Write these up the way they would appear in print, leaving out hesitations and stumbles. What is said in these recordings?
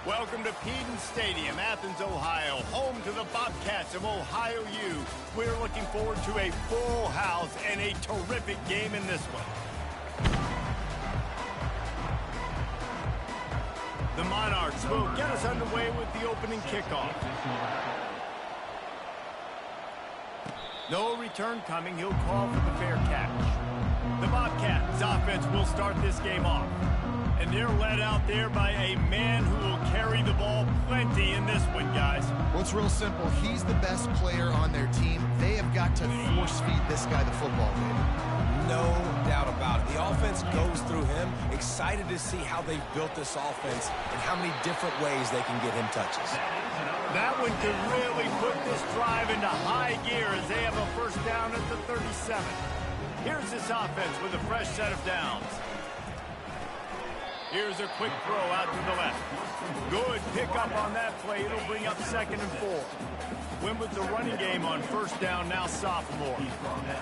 Welcome to Peden Stadium, Athens, Ohio, home to the Bobcats of Ohio U. We're looking forward to a full house and a terrific game in this one. The Monarchs will get us underway with the opening kickoff. No return coming. He'll call for the fair catch. The Bobcats offense will start this game off. And they're led out there by a man who will carry the ball plenty in this one, guys. Well, it's real simple. He's the best player on their team. They have got to force-feed this guy the football, David. No doubt about it. The offense goes through him. Excited to see how they've built this offense and how many different ways they can get him touches. That one could really put this drive into high gear as they have a first down at the 37. Here's this offense with a fresh set of downs. Here's a quick throw out to the left. Good pickup on that play. It'll bring up 2nd and 4. Went with the running game on first down, now sophomore.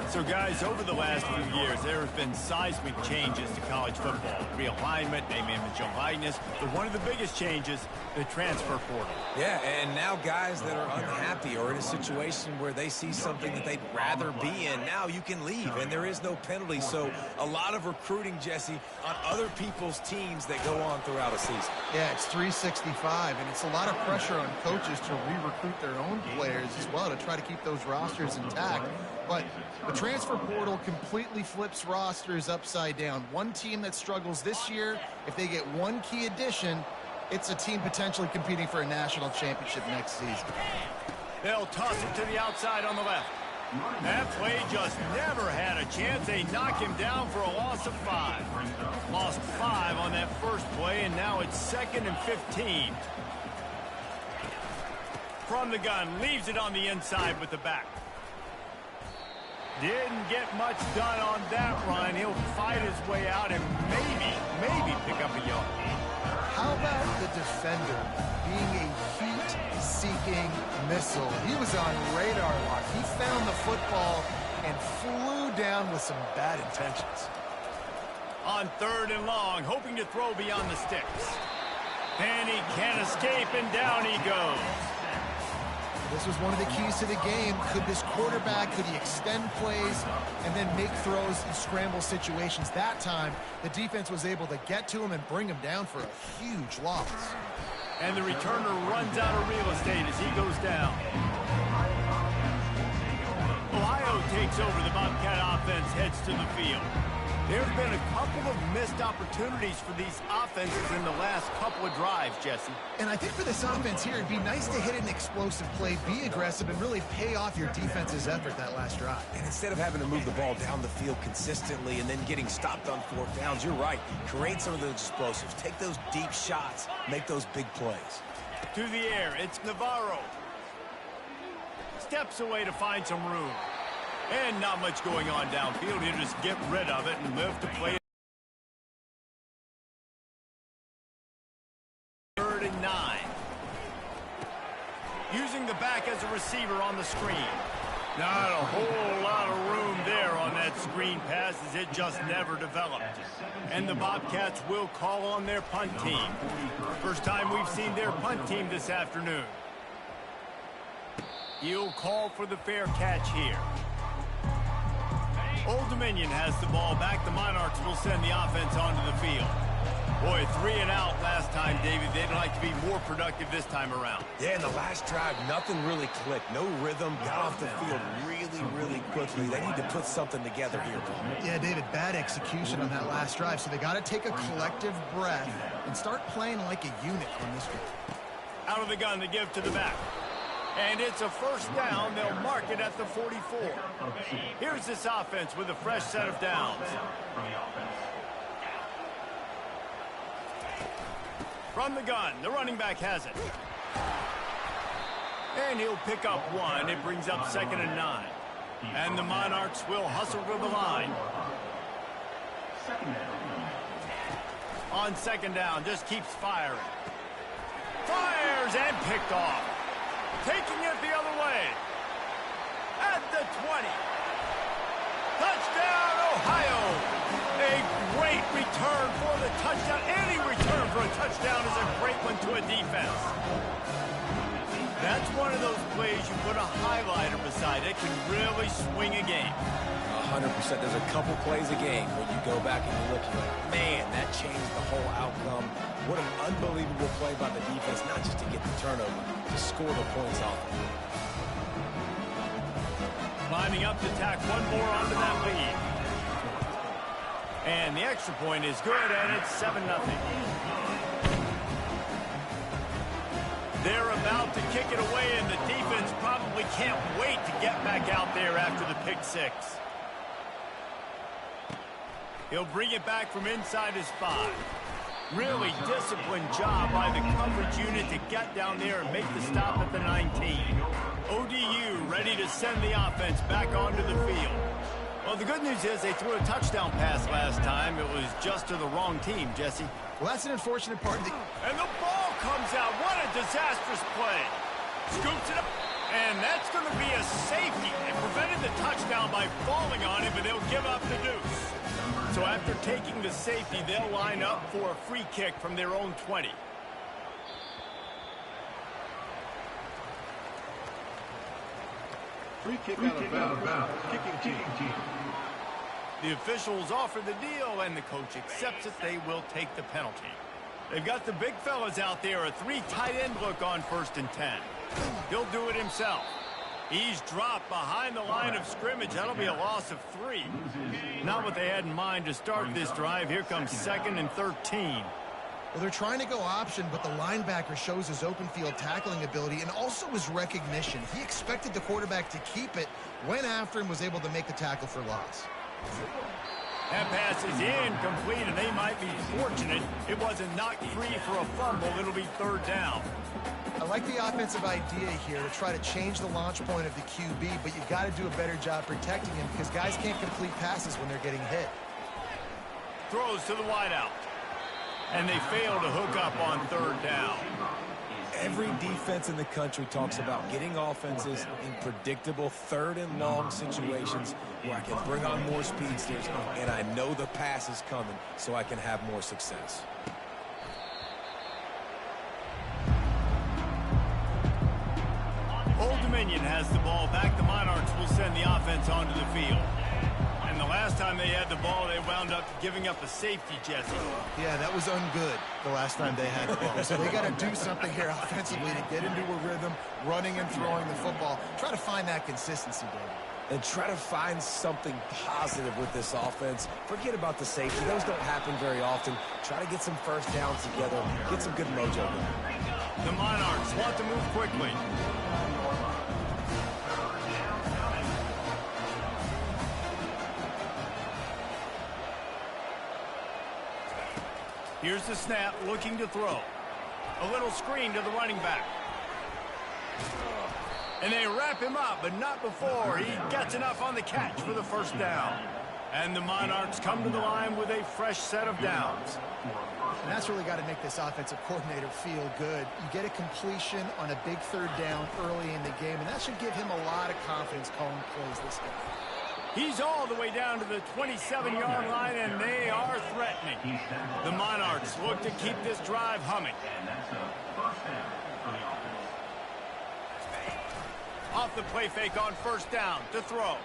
So, guys, over the last few years, there have been seismic changes to college football. Realignment, name, image, and likeness. But one of the biggest changes, the transfer portal. Yeah, and now guys that are unhappy or in a situation where they see something that they'd rather be in, now you can leave, and there is no penalty. So a lot of recruiting, Jesse, on other people's teams that go on throughout a season. Yeah, it's 365, and it's a lot of pressure on coaches to re-recruit their own players as well to try to keep those rosters intact. But the transfer portal completely flips rosters upside down. One team that struggles this year, if they get one key addition, it's a team potentially competing for a national championship next season. They'll toss it to the outside on the left. That play just never had a chance. They knock him down for a loss of 5. Lost 5 on that first play, and now it's 2nd and 15. From the gun, leaves it on the inside with the back. Didn't get much done on that run. He'll fight his way out and maybe pick up a yard. How about the defender being a heat-seeking missile? He was on radar lock. He found the football and flew down with some bad intentions. On 3rd and long, hoping to throw beyond the sticks. And he can't escape, and down he goes. This was one of the keys to the game. Could this quarterback, could he extend plays and then make throws in scramble situations? That time, the defense was able to get to him and bring him down for a huge loss. And the returner runs out of real estate as he goes down. Ohio takes over. The Bobcat offense heads to the field. There have been a couple of missed opportunities for these offenses in the last couple of drives, Jesse. And I think for this offense here, it'd be nice to hit an explosive play, be aggressive, and really pay off your defense's effort that last drive. And instead of having to move the ball down the field consistently and then getting stopped on 4th downs, you're right. Create some of those explosives. Take those deep shots. Make those big plays. To the air, it's Navarro. Steps away to find some room. And not much going on downfield. He'll just get rid of it and move to play. 3rd and 9. Using the back as a receiver on the screen. Not a whole lot of room there on that screen pass as it just never developed. And the Bobcats will call on their punt team. First time we've seen their punt team this afternoon. He'll call for the fair catch here. Old Dominion has the ball back. The Monarchs will send the offense onto the field. Boy, 3 and out last time, David. They'd like to be more productive this time around. Yeah, in the last drive, nothing really clicked. No rhythm. Got off the field really quickly. They need to put something together here. Yeah, David, bad execution on that last drive. So they got to take a collective breath and start playing like a unit on this one. Out of the gun, the give to the back. And it's a first down. They'll mark it at the 44. Here's this offense with a fresh set of downs. From the gun, the running back has it. And he'll pick up 1. It brings up 2nd and 9. And the Monarchs will hustle to the line. On 2nd down, just keeps firing. Fires and picked off. Taking it the other way. At the 20. Touchdown, Ohio. A great return for the touchdown. Any return for a touchdown is a great one to a defense. That's one of those plays you put a highlighter beside. It can really swing a game. 100%. There's a couple plays a game where you go back and you look, you're like, man, that changed the whole outcome. What an unbelievable play by the defense, not just to get the turnover, to score the points off. Lining up to tack one more onto that lead. And the extra point is good, and it's 7-0. They're about to kick it away, and the defense probably can't wait to get back out there after the pick six. He'll bring it back from inside his 5. Really disciplined job by the coverage unit to get down there and make the stop at the 19. ODU ready to send the offense back onto the field. Well, the good news is they threw a touchdown pass last time. It was just to the wrong team, Jesse. Well, that's an unfortunate part of the... And the ball comes out. What a disastrous play. Scoops it up. And that's going to be a safety. They prevented the touchdown by falling on it, but they'll give up the deuce. So after taking the safety, they'll line up for a free kick from their own 20. Free kick out of bounds. Kicking team. The officials offer the deal, and the coach accepts it. They will take the penalty. They've got the big fellas out there, a 3 tight end look on 1st and 10. He'll do it himself. He's dropped behind the line of scrimmage. That'll be a loss of 3. Not what they had in mind to start this drive. Here comes 2nd and 13. Well, they're trying to go option, but the linebacker shows his open field tackling ability and also his recognition. He expected the quarterback to keep it, went after him, was able to make the tackle for loss. That pass is incomplete, and they might be fortunate it wasn't knocked free for a fumble. It'll be 3rd down. I like the offensive idea here to try to change the launch point of the QB, but you got to do a better job protecting him because guys can't complete passes when they're getting hit. Throws to the wideout. And they fail to hook up on 3rd down. Every defense in the country talks about getting offenses in predictable 3rd and long situations where I can bring on more speedsters and I know the pass is coming so I can have more success. Old Dominion has the ball back. The Monarchs will send the offense onto the field. And the last time they had the ball, they wound up giving up a safety, Jesse. Yeah, that was ungood the last time they had the ball. So they got to do something here offensively to get into a rhythm, running and throwing the football. Try to find that consistency, David. And try to find something positive with this offense. Forget about the safety. Those don't happen very often. Try to get some first downs together. Get some good mojo going. The Monarchs want to move quickly. Here's the snap, looking to throw. A little screen to the running back. And they wrap him up, but not before he gets enough on the catch for the 1st down. And the Monarchs come to the line with a fresh set of downs. And that's really got to make this offensive coordinator feel good. You get a completion on a big 3rd down early in the game, and that should give him a lot of confidence calling plays this game. He's all the way down to the 27-yard line, and they are threatening. The Monarchs look to keep this drive humming. Off the play fake on 1st down to throw.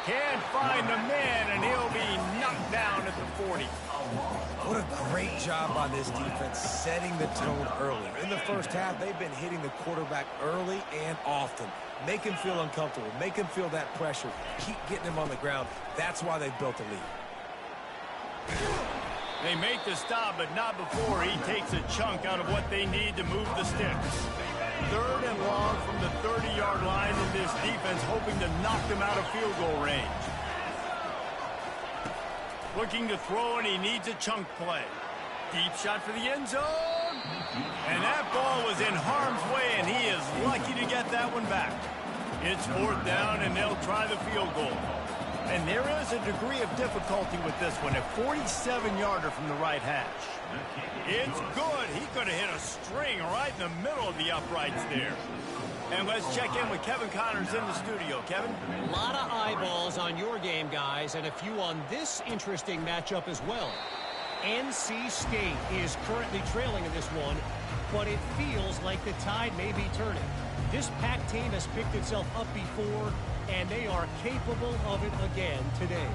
Can't find the man, and he'll be knocked down at the 40. What a great job by this defense setting the tone early. In the 1st half, they've been hitting the quarterback early and often. Make him feel uncomfortable. Make him feel that pressure. Keep getting him on the ground. That's why they've built a lead. They make the stop, but not before he takes a chunk out of what they need to move the sticks. 3rd and long from the 30-yard line, and this defense hoping to knock them out of field goal range. Looking to throw, and he needs a chunk play. Deep shot for the end zone. And that ball was in harm's way, and he is lucky to get that one back. It's 4th down, and they'll try the field goal. And there is a degree of difficulty with this one, a 47-yarder from the right hash. It's good. He could have hit a string right in the middle of the uprights there. And let's check in with Kevin Connors in the studio. Kevin? A lot of eyeballs on your game, guys, and a few on this interesting matchup as well. NC State is currently trailing in this one, but it feels like the tide may be turning. This Pac team has picked itself up before, and they are capable of it again today.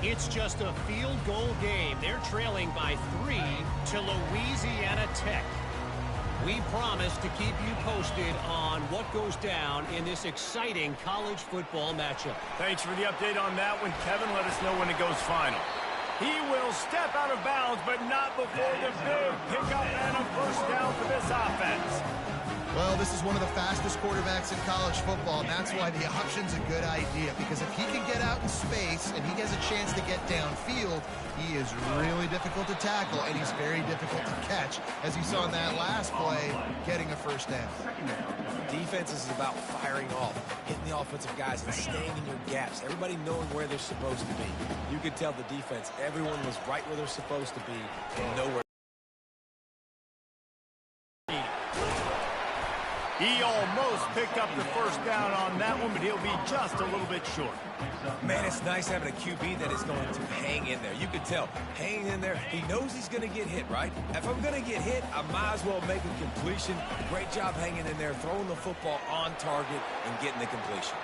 It's just a field goal game. They're trailing by 3 to Louisiana Tech. We promise to keep you posted on what goes down in this exciting college football matchup. Thanks for the update on that one, Kevin. Let us know when it goes final. He will step out of bounds, but not before the big pickup and a first down for this offense. Well, this is one of the fastest quarterbacks in college football, and that's why the option's a good idea, because if he can get out in space and he has a chance to get downfield, he is really difficult to tackle, and he's very difficult to catch, as you saw in that last play, getting a first down. Defense is about firing off, hitting the offensive guys and staying in your gaps, everybody knowing where they're supposed to be. You could tell the defense, everyone was right where they're supposed to be and nowhere. He almost picked up the first down on that one, but he'll be just a little bit short. Man, it's nice having a QB that is going to hang in there. You can tell, hanging in there, he knows he's going to get hit, right? If I'm going to get hit, I might as well make a completion. Great job hanging in there, throwing the football on target and getting the completion.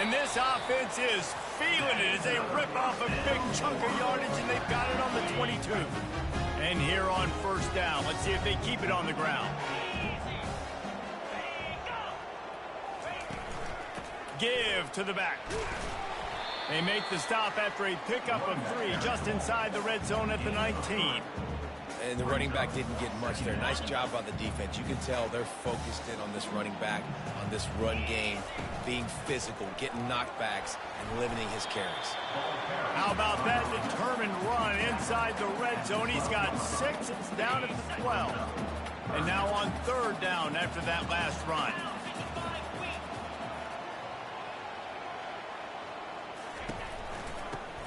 And this offense is feeling it as they rip off a big chunk of yardage, and they've got it on the 22. And here on first down, let's see if they keep it on the ground. Give to the back. They make the stop after a pickup of 3 just inside the red zone at the 19. And the running back didn't get much there. Nice job by the defense. You can tell they're focused in on this running back, on this run game, being physical, getting knockbacks, and limiting his carries. How about that determined run inside the red zone? He's got 6. It's down at the 12. And now on third down after that last run.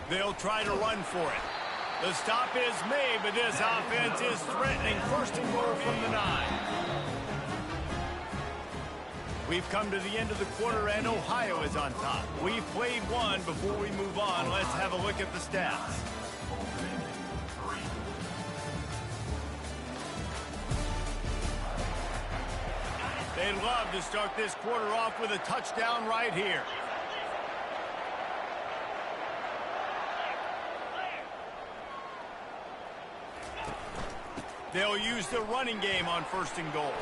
They'll try to run for it. The stop is made, but this offense is threatening. First and goal from the 9. We've come to the end of the quarter, and Ohio is on top. We've played one. Before we move on, let's have a look at the stats. They'd love to start this quarter off with a touchdown right here. They'll use the running game on first and goal.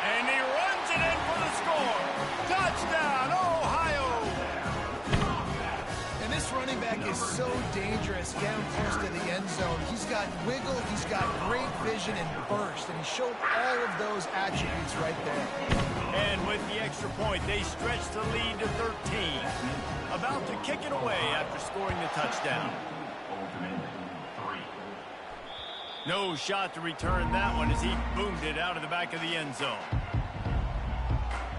And he runs it in for the score. Touchdown, Ohio! And this running back is so dangerous down close to the end zone. He's got wiggle, he's got great vision and burst, and he showed all of those attributes right there. And with the extra point, they stretch the lead to 13. About to kick it away after scoring the touchdown. No shot to return that one as he boomed it out of the back of the end zone.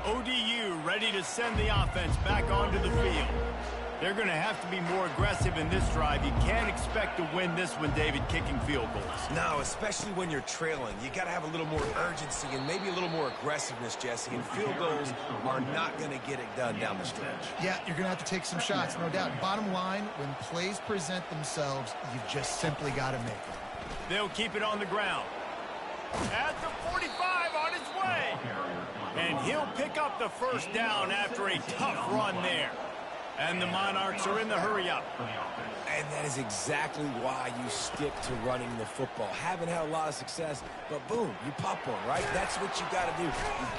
ODU ready to send the offense back onto the field. They're going to have to be more aggressive in this drive. You can't expect to win this one, David, kicking field goals. No, especially when you're trailing. You got to have a little more urgency and maybe a little more aggressiveness, Jesse. And field goals are not going to get it done down the stretch. Yeah, you're going to have to take some shots, no doubt. Bottom line, when plays present themselves, you've just simply got to make them. They'll keep it on the ground. At the 45 on his way. And he'll pick up the first down after a tough run there. And the Monarchs are in the hurry-up. And that is exactly why you stick to running the football. Haven't had a lot of success, but boom, you pop one, right? That's what you got to do.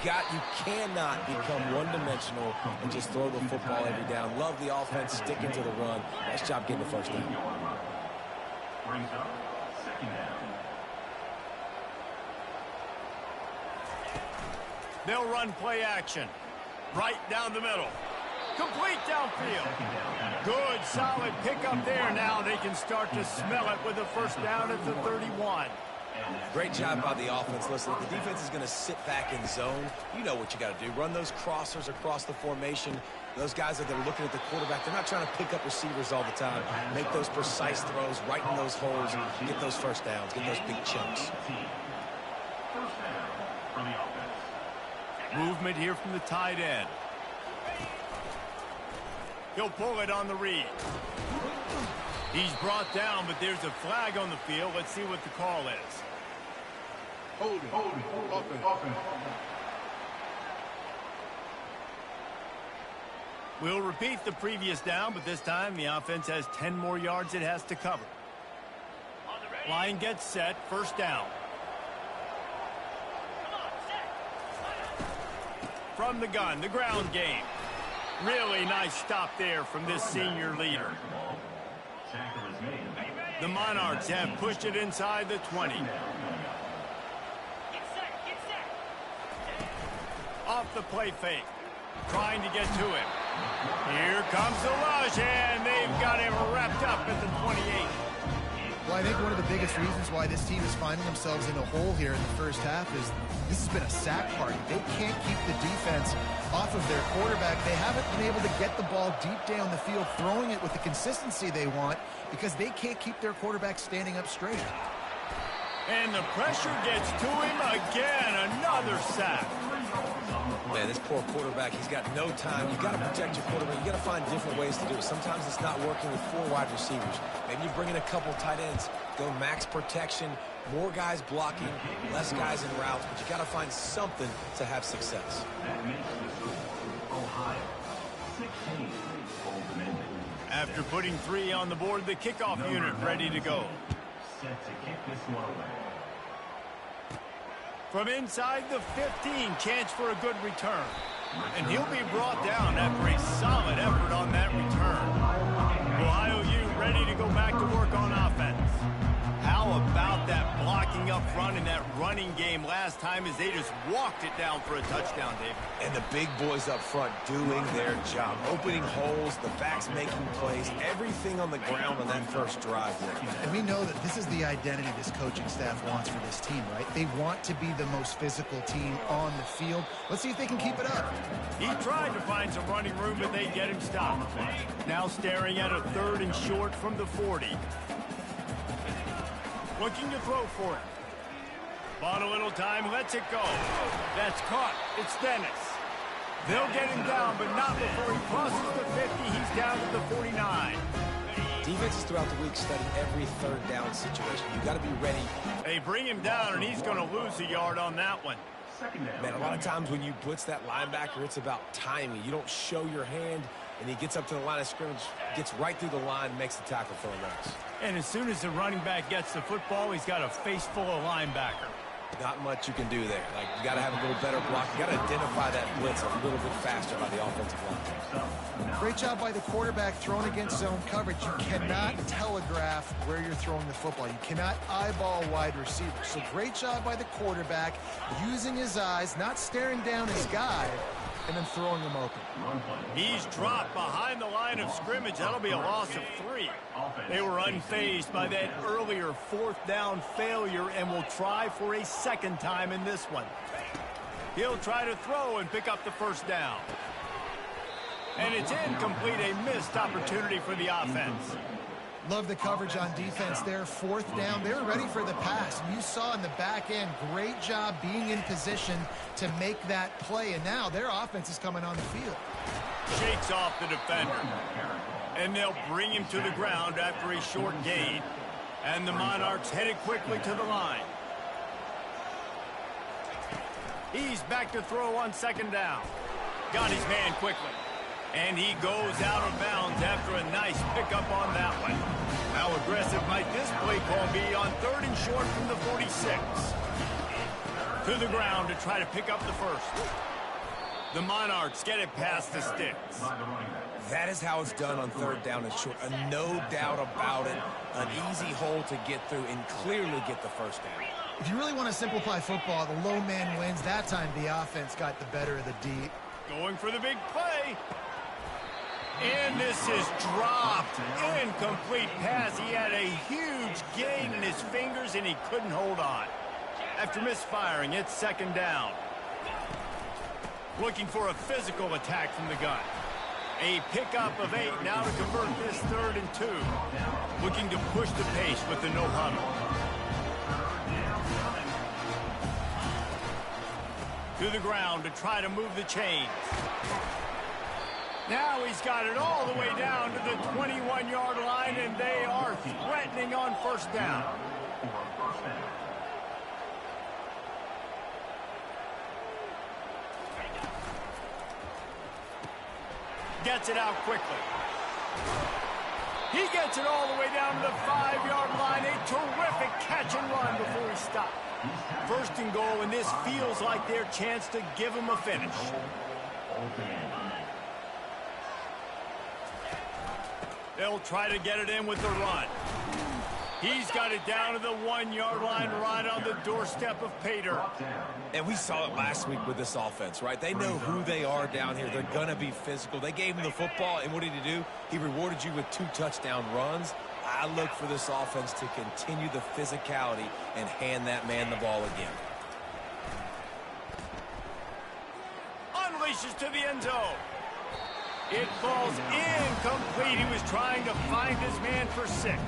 You cannot become one-dimensional and just throw the football every down. Love the offense, sticking to the run. Nice job getting the first down. Brings up second down. They'll run play action. Right down the middle. Complete downfield. Good, solid pickup there. Now they can start to smell it with a first down at the 31. Great job by the offense. Listen, if the defense is going to sit back in zone, you know what you got to do. Run those crossers across the formation. Those guys that are looking at the quarterback, they're not trying to pick up receivers all the time. Make those precise throws right in those holes. Get those first downs. Get those big chunks. First down from the offense. Movement here from the tight end. He'll pull it on the read. He's brought down, but there's a flag on the field. Let's see what the call is. Holding. Offense. We'll repeat the previous down, but this time the offense has 10 more yards it has to cover. Line gets set, first down. From the gun, the ground game. Really nice stop there from this senior leader. The Monarchs have pushed it inside the 20. Off the play fake. Trying to get to him. Here comes GgNoRaGe, and they've got him wrapped up at the 28. Well, I think one of the biggest reasons why this team is finding themselves in a hole here in the first half is this has been a sack party. They can't keep the defense off of their quarterback. They haven't been able to get the ball deep down the field, throwing it with the consistency they want because they can't keep their quarterback standing up straight. And the pressure gets to him again. Another sack. Man, this poor quarterback, he's got no time. You've got to protect your quarterback. You've got to find different ways to do it. Sometimes it's not working with 4 wide receivers. Maybe you bring in a couple tight ends, go max protection, more guys blocking, less guys in routes, but you got to find something to have success. Ohio, 16, After putting 3 on the board, the kickoff unit ready to go. set to kick this one away. From inside the 15, chance for a good return. And he'll be brought down after a solid effort on that return. Ohio U ready to go back to work on offense. How about that blocking up front in that running game last time as they just walked it down for a touchdown, Dave? And the big boys up front doing their job. Opening holes, the backs making plays, everything on the ground on that first drive. And we know that this is the identity this coaching staff wants for this team, right? They want to be the most physical team on the field. Let's see if they can keep it up. He tried to find some running room, but they get him stopped. Now staring at a 3rd and short from the 40. Looking to throw for it. Bought a little time, lets it go. That's caught. It's Dennis. They'll get him down, but not before he crosses the 50. He's down to the 49. Defenses throughout the week study every 3rd down situation. You got to be ready. They bring him down, and he's going to lose a yard on that one. Man, a lot of times when you blitz that linebacker, it's about timing. You don't show your hand, and he gets up to the line of scrimmage, gets right through the line, makes the tackle for a loss. And as soon as the running back gets the football, he's got a face full of linebacker. Not much you can do there. Like, you got to have a little better block. You got to identify that blitz a little bit faster by the offensive line. Great job by the quarterback thrown against zone coverage. You cannot telegraph where you're throwing the football. You cannot eyeball wide receivers. So great job by the quarterback using his eyes, not staring down his guy, and then throwing him open. He's dropped behind the line of scrimmage. That'll be a loss of 3. They were unfazed by that earlier 4th down failure and will try for a 2nd time in this one. He'll try to throw and pick up the 1st down. And it's incomplete, a missed opportunity for the offense. Love the coverage on defense there. 4th down. They were ready for the pass. You saw in the back end, great job being in position to make that play. And now their offense is coming on the field. Shakes off the defender. And they'll bring him to the ground after a short gain. And the Monarchs headed quickly to the line. He's back to throw on 2nd down. Got his man quickly. And he goes out of bounds after a nice pickup on that one. How aggressive might this play call be on 3rd and short from the 46? To the ground to try to pick up the 1st. The Monarchs get it past the sticks. That is how it's done on 3rd down and short. No doubt about it. An easy hole to get through and clearly get the 1st down. If you really want to simplify football, the low man wins. That time the offense got the better of the D. Going for the big play. And this is dropped. Incomplete pass. He had a huge gain in his fingers, and he couldn't hold on. After misfiring, it's 2nd down. Looking for a physical attack from the gun. A pickup of 8 now to convert this 3rd and 2. Looking to push the pace with the no huddle. To the ground to try to move the chains. Now he's got it all the way down to the 21-yard line, and they are threatening on first down. Gets it out quickly. He gets it all the way down to the 5-yard line. A terrific catch and run before he stopped. First and goal, and this feels like their chance to give him a finish. They'll try to get it in with the run. He's got it down to the 1-yard line right on the doorstep of Pater. And we saw it last week with this offense, right? They know who they are down here. They're going to be physical. They gave him the football, and what did he do? He rewarded you with 2 touchdown runs. I look for this offense to continue the physicality and hand that man the ball again. Unleashes to the end zone. It falls incomplete. He was trying to find his man for 6.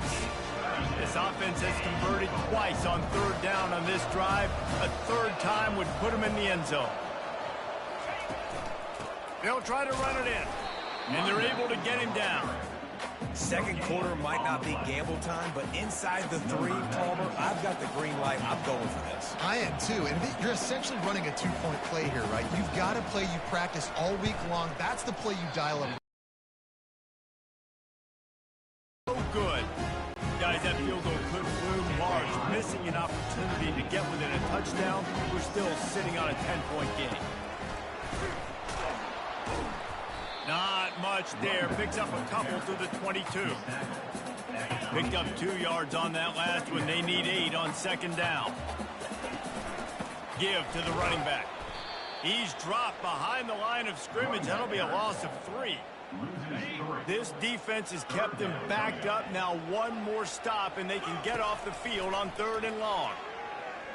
This offense has converted twice on 3rd down on this drive. A 3rd time would put him in the end zone. They'll try to run it in, and they're able to get him down. Second quarter might not be gamble time, but inside the 3, Palmer, I've got the green light. I'm going for this. I am too, and you're essentially running a 2-point play here, right? You've got a play you practice all week long. That's the play you dial up. So good. Guys, that field goal could loom large. Missing an opportunity to get within a touchdown. We're still sitting on a 10-point game. Not much there. Picks up a couple to the 22. Picked up 2 yards on that last one. They need 8 on 2nd down. Give to the running back. He's dropped behind the line of scrimmage. That'll be a loss of 3. This defense has kept them backed up. Now 1 more stop, and they can get off the field on 3rd and long.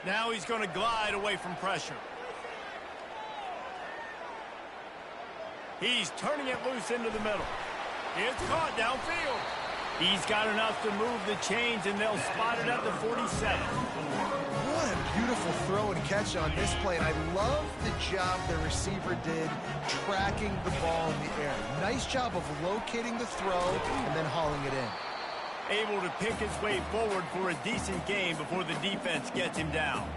Now he's going to glide away from pressure. He's turning it loose into the middle. It's caught downfield. He's got enough to move the chains, and they'll spot it at the 47. What a beautiful throw and catch on this play, and I love the job the receiver did tracking the ball in the air. Nice job of locating the throw and then hauling it in. Able to pick his way forward for a decent gain before the defense gets him down.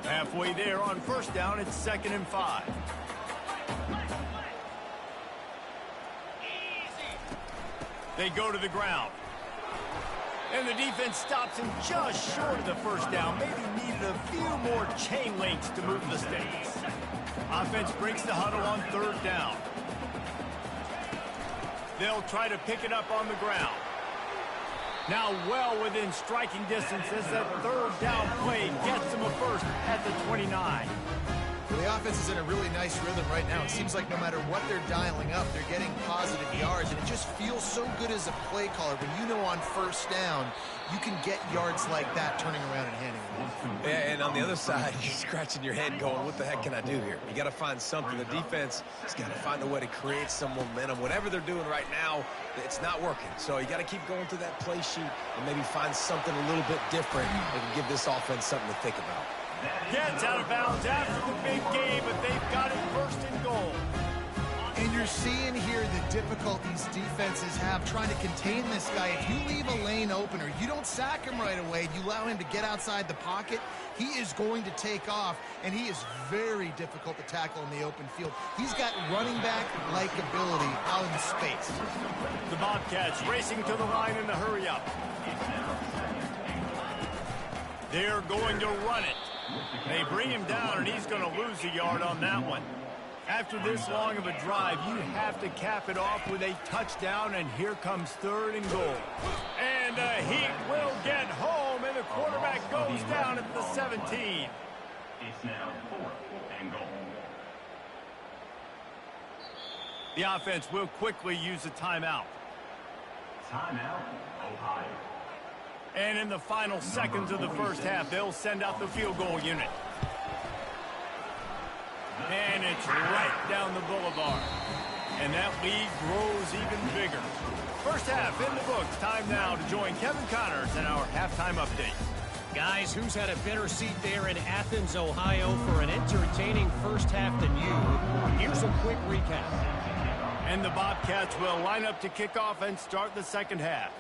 Halfway there on 1st down, it's 2nd and 5. They go to the ground. And the defense stops him just short of the 1st down. Maybe needed a few more chain links to move the stakes. Offense breaks the huddle on 3rd down. They'll try to pick it up on the ground. Now well within striking distance as that 3rd down play gets them a first at the 29. Well, the offense is in a really nice rhythm right now. It seems like no matter what they're dialing up, they're getting positive yards, and it just feels so good as a play caller when you know on 1st down you can get yards like that turning around and handing it off. Yeah, and on the other side, you're scratching your head going, what the heck can I do here? You got to find something. The defense has got to find a way to create some momentum. Whatever they're doing right now, it's not working. So you got to keep going through that play sheet and maybe find something a little bit different that can give this offense something to think about. Gets out of bounds after the big game, but they've got it 1st and goal. And you're seeing here the difficulties defenses have trying to contain this guy. If you leave a lane open or you don't sack him right away, you allow him to get outside the pocket, he is going to take off, and he is very difficult to tackle in the open field. He's got running back-like ability out in space. The Bobcats racing to the line in the hurry-up. They're going to run it. They bring him down, and he's going to lose a yard on that one. After this long of a drive, you have to cap it off with a touchdown, and here comes 3rd and goal. And the Heat will get home, and the quarterback goes down at the 17. It's now 4th and goal. The offense will quickly use a timeout. Timeout, Ohio. And in the final seconds of the 1st half, they'll send out the field goal unit. And it's right down the boulevard. And that lead grows even bigger. 1st half in the books. Time now to join Kevin Connors in our halftime update. Guys, who's had a better seat there in Athens, Ohio for an entertaining first half than you? Here's a quick recap. And the Bobcats will line up to kick off and start the second half.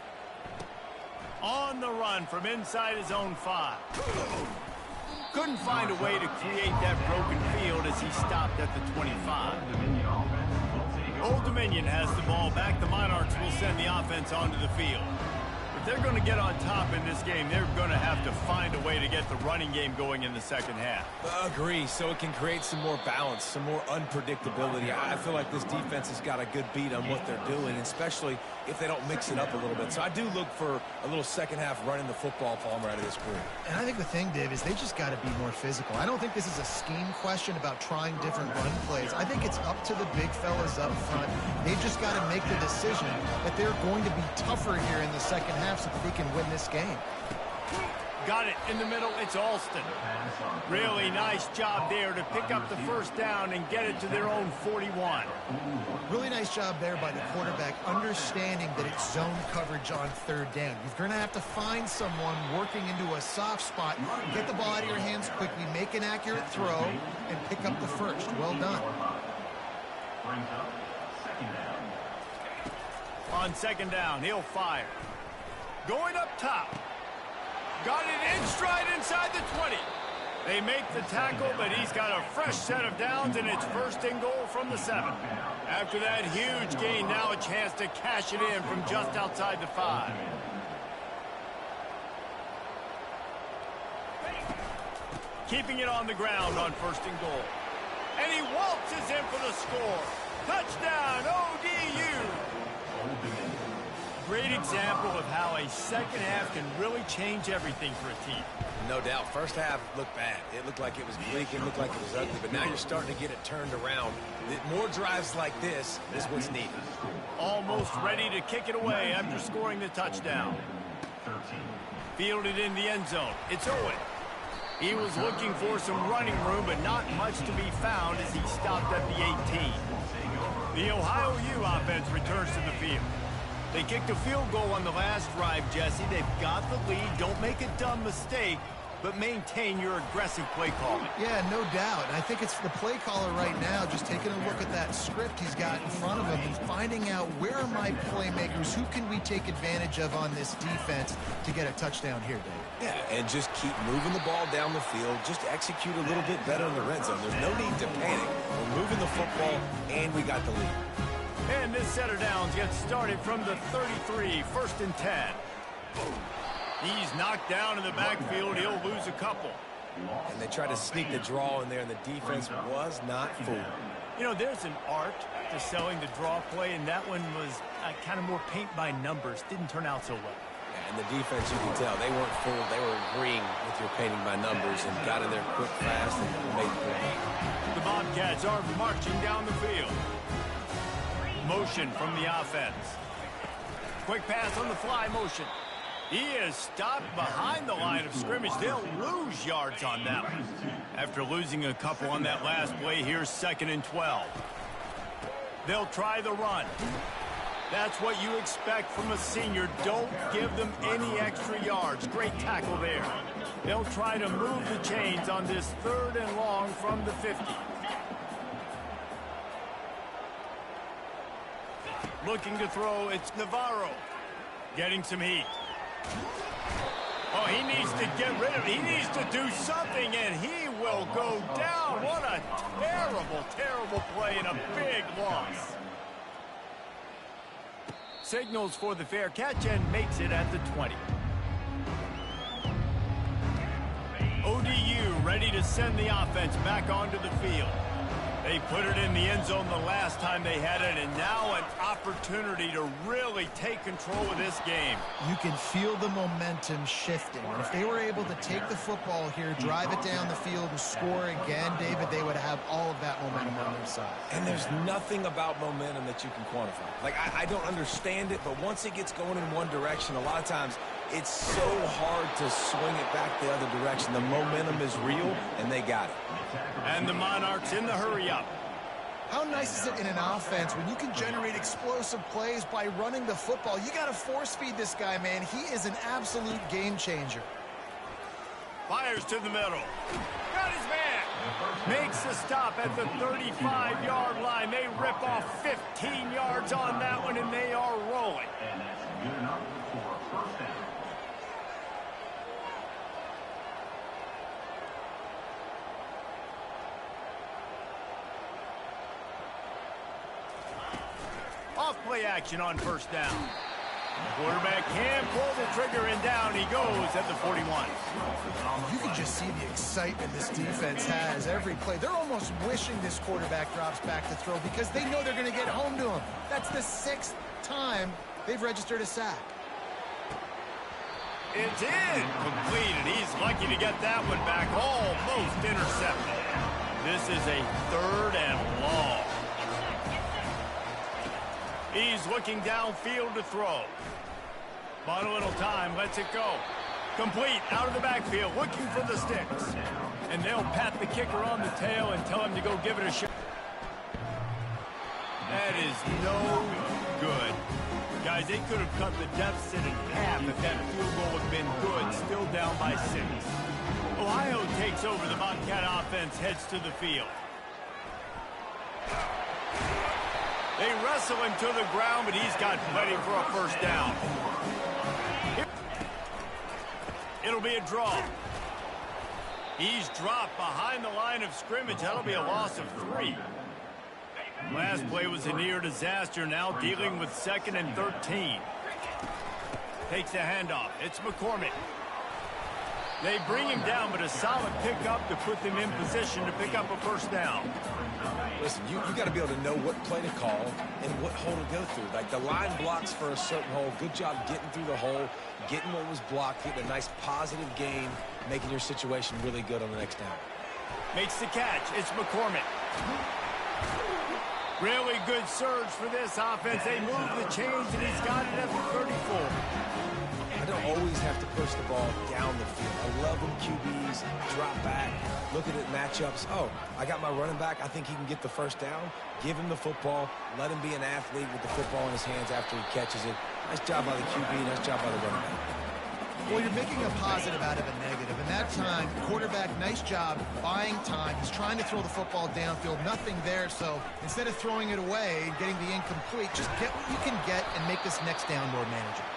On the run from inside his own 5. Couldn't find a way to create that broken field as he stopped at the 25. Old Dominion has the ball back. The Monarchs will send the offense onto the field. If they're going to get on top in this game, they're going to have to find a way to get the running game going in the second half. Agree, so it can create some more balance, some more unpredictability. I feel like this defense has got a good beat on what they're doing, especially if they don't mix it up a little bit. So I do look for a little second half running the football, Palmer, out of this group. And I think the thing, Dave, is they just got to be more physical. I don't think this is a scheme question about trying different run plays. I think it's up to the big fellas up front. They've just got to make the decision that they're going to be tougher here in the second half so that they can win this game. Got it in the middle. It's Alston. Really nice job there to pick up the first down and get it to their own 41. Really nice job there by the quarterback, understanding that it's zone coverage on third down. You're going to have to find someone working into a soft spot, get the ball out of your hands quickly, make an accurate throw, and pick up the first. Well done. On second down, he'll fire. Going up top. Got it in stride inside the 20. They make the tackle, but he's got a fresh set of downs, and it's first and goal from the 7. After that huge gain, now a chance to cash it in from just outside the 5. Keeping it on the ground on first and goal. And he waltzes in for the score. Touchdown, ODU. Great example of how a second half can really change everything for a team. No doubt. First half looked bad. It looked like it was bleak. It looked like it was ugly. But now you're starting to get it turned around. More drives like this is what's needed. Almost ready to kick it away after scoring the touchdown. Fielded in the end zone. It's Owen. He was looking for some running room, but not much to be found as he stopped at the 18. The Ohio U offense returns to the field. They kicked a field goal on the last drive, Jesse. They've got the lead. Don't make a dumb mistake, but maintain your aggressive play calling. Yeah, no doubt. And I think it's the play caller right now just taking a look at that script he's got in front of him and finding out where are my playmakers, who can we take advantage of on this defense to get a touchdown here, Dave. Yeah, and just keep moving the ball down the field. Just execute a little bit better in the red zone. There's no need to panic. We're moving the football, and we got the lead. And this set of downs gets started from the 33, first and 10. He's knocked down in the backfield. He'll lose a couple. And they tried to sneak the draw in there, and the defense was not fooled. You know, there's an art to selling the draw play, and that one was kind of more paint by numbers. Didn't turn out so well. Yeah, and the defense, you can tell, they weren't fooled. They were agreeing with your painting by numbers and got in there quick, fast, and made the play. The Bobcats are marching down the field. Motion from the offense. Quick pass on the fly motion. He is stopped behind the line of scrimmage. They'll lose yards on that one. After losing a couple on that last play, here's second and 12. They'll try the run. That's what you expect from a senior. Don't give them any extra yards. Great tackle there. They'll try to move the chains on this third and long from the 50. Looking to throw, it's Navarro. Getting some heat. Oh, he needs to get rid of it. He needs to do something, and he will go down. What a terrible, terrible play and a big loss. Signals for the fair catch and makes it at the 20. ODU ready to send the offense back onto the field. They put it in the end zone the last time they had it, and now an opportunity to really take control of this game. You can feel the momentum shifting. And if they were able to take the football here, drive it down the field, and score again, David, they would have all of that momentum on their side. And there's nothing about momentum that you can quantify. Like, I don't understand it, but once it gets going in one direction, a lot of times it's so hard to swing it back the other direction. The momentum is real, and they got it. And the Monarchs in the hurry-up. How nice is it in an offense when you can generate explosive plays by running the football? You got to force-feed this guy, man. He is an absolute game changer. Fires to the middle. Got his man. Makes a stop at the 35-yard line. They rip off 15 yards on that one, and they are rolling. And that's good enough for a first down. Off play action on first down. Quarterback can pull the trigger, and down he goes at the 41. You can just see the excitement this defense has every play. They're almost wishing this quarterback drops back to throw because they know they're going to get home to him. That's the 6th time they've registered a sack. It's in. Completed. He's lucky to get that one back. Almost intercepted. This is a 3rd and long. He's looking downfield to throw. Bought a little time, lets it go. Complete, out of the backfield, looking for the sticks. And they'll pat the kicker on the tail and tell him to go give it a shot. That is no good. Guys, they could have cut the deficit in half if that field goal had been good. Still down by 6. Ohio takes over. The Bobcat offense heads to the field. They wrestle him to the ground, but he's got plenty for a first down. It'll be a draw. He's dropped behind the line of scrimmage. That'll be a loss of 3. Last play was a near disaster. Now dealing with 2nd and 13. Takes the handoff. It's McCormick. They bring him down, but a solid pickup to put them in position to pick up a first down. Listen, you got to be able to know what play to call and what hole to go through. Like the line blocks for a certain hole. Good job getting through the hole, getting what was blocked, getting a nice positive gain, making your situation really good on the next down. Makes the catch. It's McCormick. Really good surge for this offense. They move the chains, and he's got it at the 34. I don't always have to push the ball down the field. I love when QBs drop back, look at it matchups. Oh, I got my running back. I think he can get the first down. Give him the football. Let him be an athlete with the football in his hands after he catches it. Nice job by the QB. Nice job by the running back. Well, you're making a positive out of a negative. And that time, quarterback, nice job buying time. He's trying to throw the football downfield. Nothing there. So instead of throwing it away and getting the incomplete, just get what you can get and make this next down more manageable.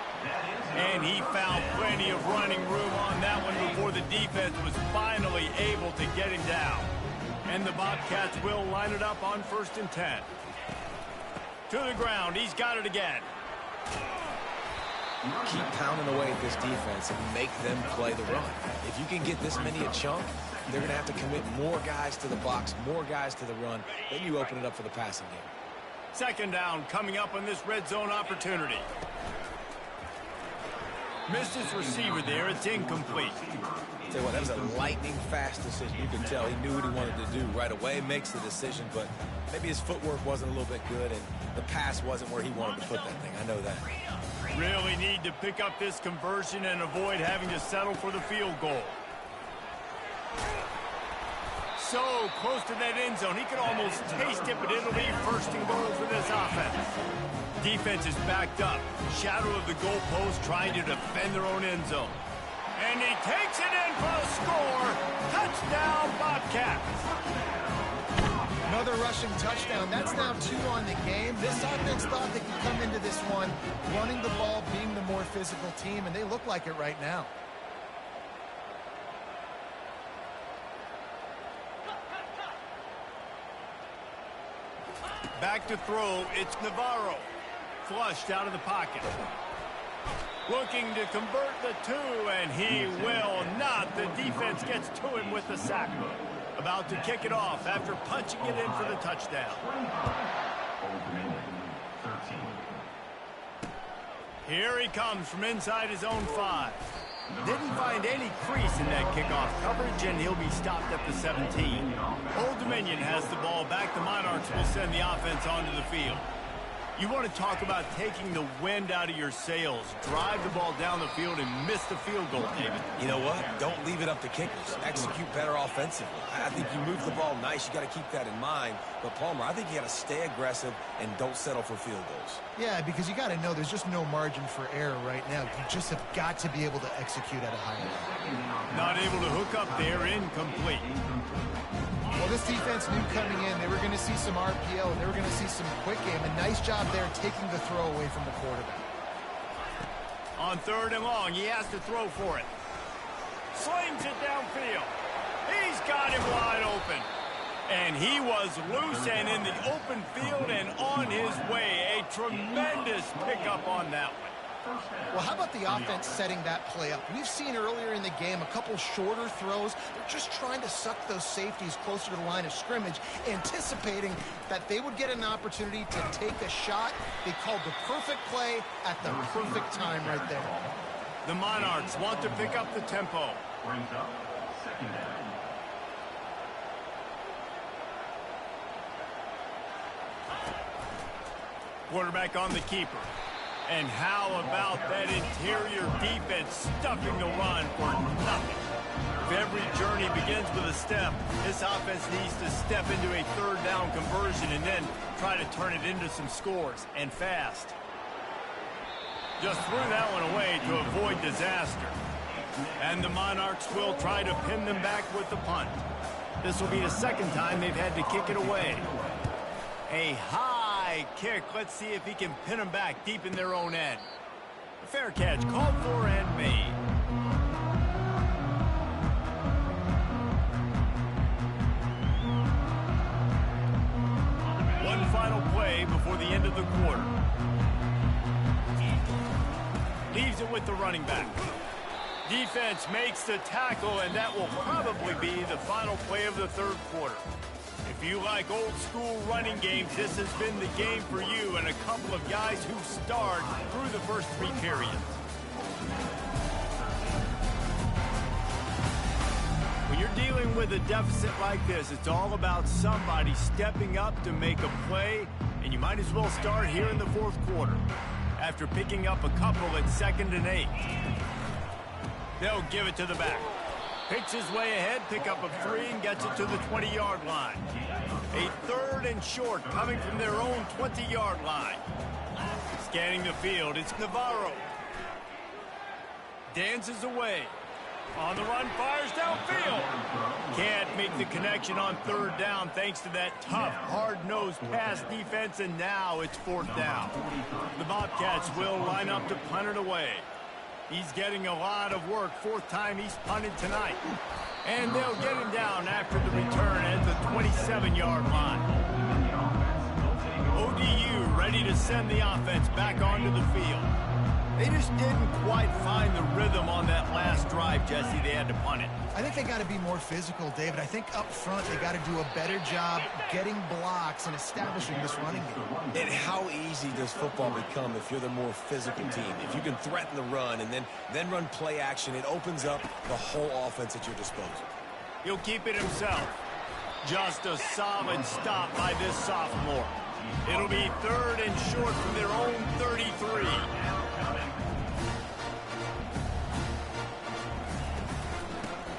And he found plenty of running room on that one before the defense was finally able to get him down. And the Bobcats will line it up on 1st and 10. To the ground. He's got it again. Keep pounding away at this defense and make them play the run. If you can get this many a chunk, they're going to have to commit more guys to the box, more guys to the run. Then you open it up for the passing game. 2nd down coming up on this red zone opportunity. Missed his receiver there. It's incomplete. I'll tell you what, that was a lightning-fast decision. You could tell he knew what he wanted to do right away. Makes the decision, but maybe his footwork wasn't a little bit good, and the pass wasn't where he wanted to put that thing. I know that. Really need to pick up this conversion and avoid having to settle for the field goal. So close to that end zone. He could almost taste it, but it'll be 1st and goal for this offense. Defense is backed up. Shadow of the goalpost trying to defend their own end zone. And he takes it in for a score. Touchdown, Bobcats. Another rushing touchdown. That's now 2 on the game. This offense thought they could come into this one running the ball, being the more physical team, and they look like it right now. Back to throw. It's Navarro. Flushed out of the pocket. Looking to convert the 2, and he will not. The defense gets to him with the sack. About to kick it off after punching it in for the touchdown. Here he comes from inside his own 5. Didn't find any crease in that kickoff coverage, and he'll be stopped at the 17. Old Dominion has the ball back. The Monarchs will send the offense onto the field. You want to talk about taking the wind out of your sails. Drive the ball down the field and miss the field goal, David. You know what? Don't leave it up to kickers. Execute better offensively. I think you move the ball nice. You got to keep that in mind. But, Palmer, I think you got to stay aggressive and don't settle for field goals. Yeah, because you got to know there's just no margin for error right now. You just have got to be able to execute at a high level. Not able to hook up there, incomplete. Well, this defense knew coming in they were going to see some RPO, and they were going to see some quick game. A nice job there taking the throw away from the quarterback. On 3rd and long, he has to throw for it. Slings it downfield. He's got him wide open. And he was loose and in the open field and on his way. A tremendous pickup on that one. Well, how about the offense setting that play up? We've seen earlier in the game a couple shorter throws. They're just trying to suck those safeties closer to the line of scrimmage, anticipating that they would get an opportunity to take a shot. They called the perfect play at the perfect time right there. The Monarchs want to pick up the tempo. Brings up 2nd down. Quarterback on the keeper. And how about that interior defense stuffing the run for nothing? If every journey begins with a step, this offense needs to step into a 3rd down conversion and then try to turn it into some scores, and fast. Just threw that one away to avoid disaster. And the Monarchs will try to pin them back with the punt. This will be the 2nd time they've had to kick it away. A high kick. Let's see if he can pin them back deep in their own end. A fair catch called for and made. One final play before the end of the quarter. Leaves it with the running back. Defense makes the tackle, and that will probably be the final play of the 3rd quarter. If you like old-school running games, this has been the game for you and a couple of guys who starred through the first 3 periods. When you're dealing with a deficit like this, it's all about somebody stepping up to make a play, and you might as well start here in the 4th quarter after picking up a couple at 2nd and 8. They'll give it to the back. Picks his way ahead, pickup of 3, and gets it to the 20-yard line. A 3rd and short coming from their own 20-yard line. Scanning the field, it's Navarro. Dances away. On the run, fires downfield. Can't make the connection on 3rd down thanks to that tough, hard-nosed pass defense, and now it's 4th down. The Bobcats will line up to punt it away. He's getting a lot of work. 4th time he's punted tonight. And they'll get him down after the return at the 27-yard line. ODU ready to send the offense back onto the field. They just didn't quite find the rhythm on that last drive, Jesse. They had to punt it. I think they got to be more physical, David. I think up front they got to do a better job getting blocks and establishing this running game. And how easy does football become if you're the more physical team? If you can threaten the run and then run play action, it opens up the whole offense at your disposal. He'll keep it himself. Just a solid stop by this sophomore. It'll be 3rd and short from their own 33.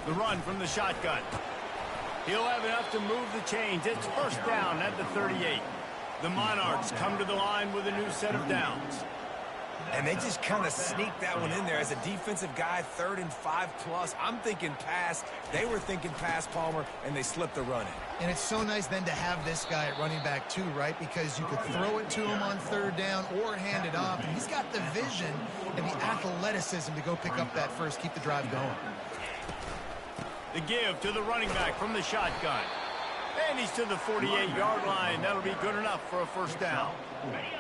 The run from the shotgun. He'll have enough to move the chains. It's 1st down at the 38. The Monarchs come to the line with a new set of downs. And they just kind of sneaked that one in there as a defensive guy, 3rd and 5+. I'm thinking pass. They were thinking pass, Palmer, and they slipped the run in. And it's so nice then to have this guy at running back too, right? Because you could throw it to him on 3rd down or hand it off. And he's got the vision and the athleticism to go pick up that first, keep the drive going. The give to the running back from the shotgun. And he's to the 48-yard line. That'll be good enough for a 1st down.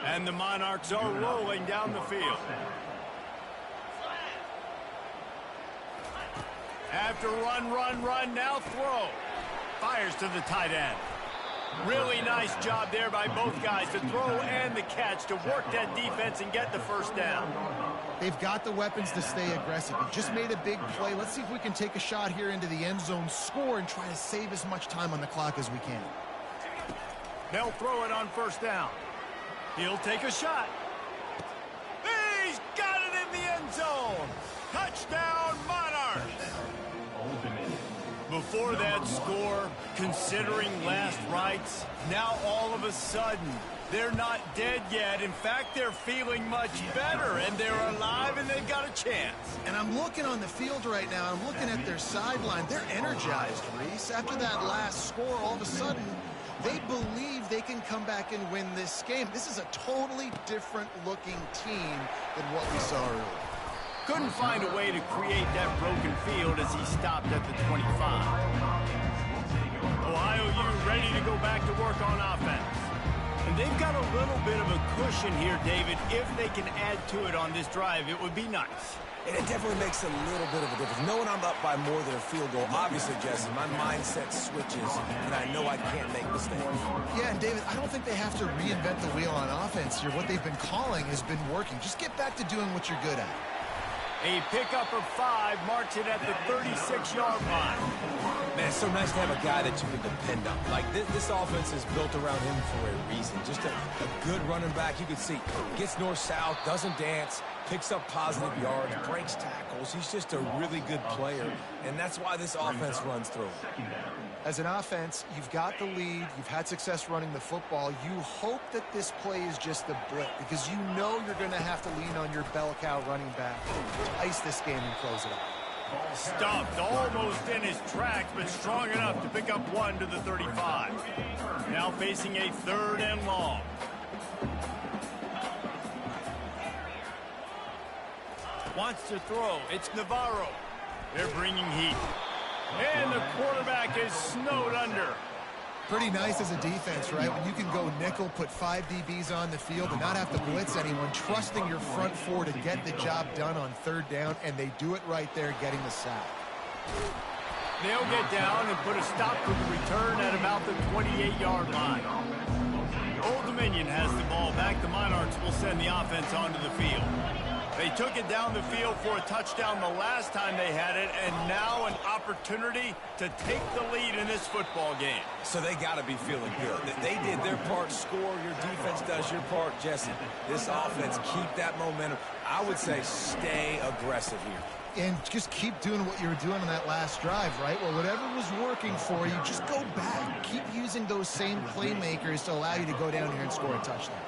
And the Monarchs are rolling down the field. After run, now throw. Fires to the tight end. Really nice job there by both guys, the throw and the catch, to work that defense and get the 1st down. They've got the weapons to stay aggressive. He just made a big play. Let's see if we can take a shot here into the end zone, score, and try to save as much time on the clock as we can. They'll throw it on 1st down. He'll take a shot. He's got it in the end zone. Touchdown, Monarchs. Before that score, considering last rites, now all of a sudden, they're not dead yet. In fact, they're feeling much better, and they're alive, and they've got a chance. And I'm looking on the field right now. I'm looking at their sideline. They're energized, Reese. After that last score, all of a sudden, they believe they can come back and win this game. This is a totally different-looking team than what we saw earlier. Couldn't find a way to create that broken field as he stopped at the 25. Ohio U ready to go back to work on offense. And they've got a little bit of a cushion here, David. If they can add to it on this drive, it would be nice. And it definitely makes a little bit of a difference. Knowing I'm up by more than a field goal, obviously, Jesse, my mindset switches, and I know I can't make mistakes. Yeah, and David, I don't think they have to reinvent the wheel on offense here. What they've been calling has been working. Just get back to doing what you're good at. A pickup of 5 marks it at the 36-yard line. Man, it's so nice to have a guy that you can depend on. Like, this offense is built around him for a reason. Just a good running back. You can see, gets north-south, doesn't dance, picks up positive yards, breaks tackles. He's just a really good player, and that's why this offense runs through him. As an offense, you've got the lead. You've had success running the football. You hope that this play is just a blip because you know you're going to have to lean on your bell cow running back to ice this game and close it up. Stopped almost in his tracks, but strong enough to pick up 1 to the 35. Now facing a 3rd and long. Wants to throw. It's Navarro. They're bringing heat. And the quarterback is snowed under. Pretty nice as a defense, right? When you can go nickel, put 5 DBs on the field and not have to blitz anyone, trusting your front 4 to get the job done on 3rd down, and they do it right there, getting the sack. They'll get down and put a stop to the return at about the 28-yard line. Old Dominion has the ball back. The Monarchs will send the offense onto the field. They took it down the field for a touchdown the last time they had it, and now an opportunity to take the lead in this football game. So they got to be feeling good. They did their part, score. Your defense does your part, Jesse. This offense, keep that momentum. I would say stay aggressive here. And just keep doing what you were doing on that last drive, right? Well, whatever was working for you, just go back. Keep using those same playmakers to allow you to go down here and score a touchdown.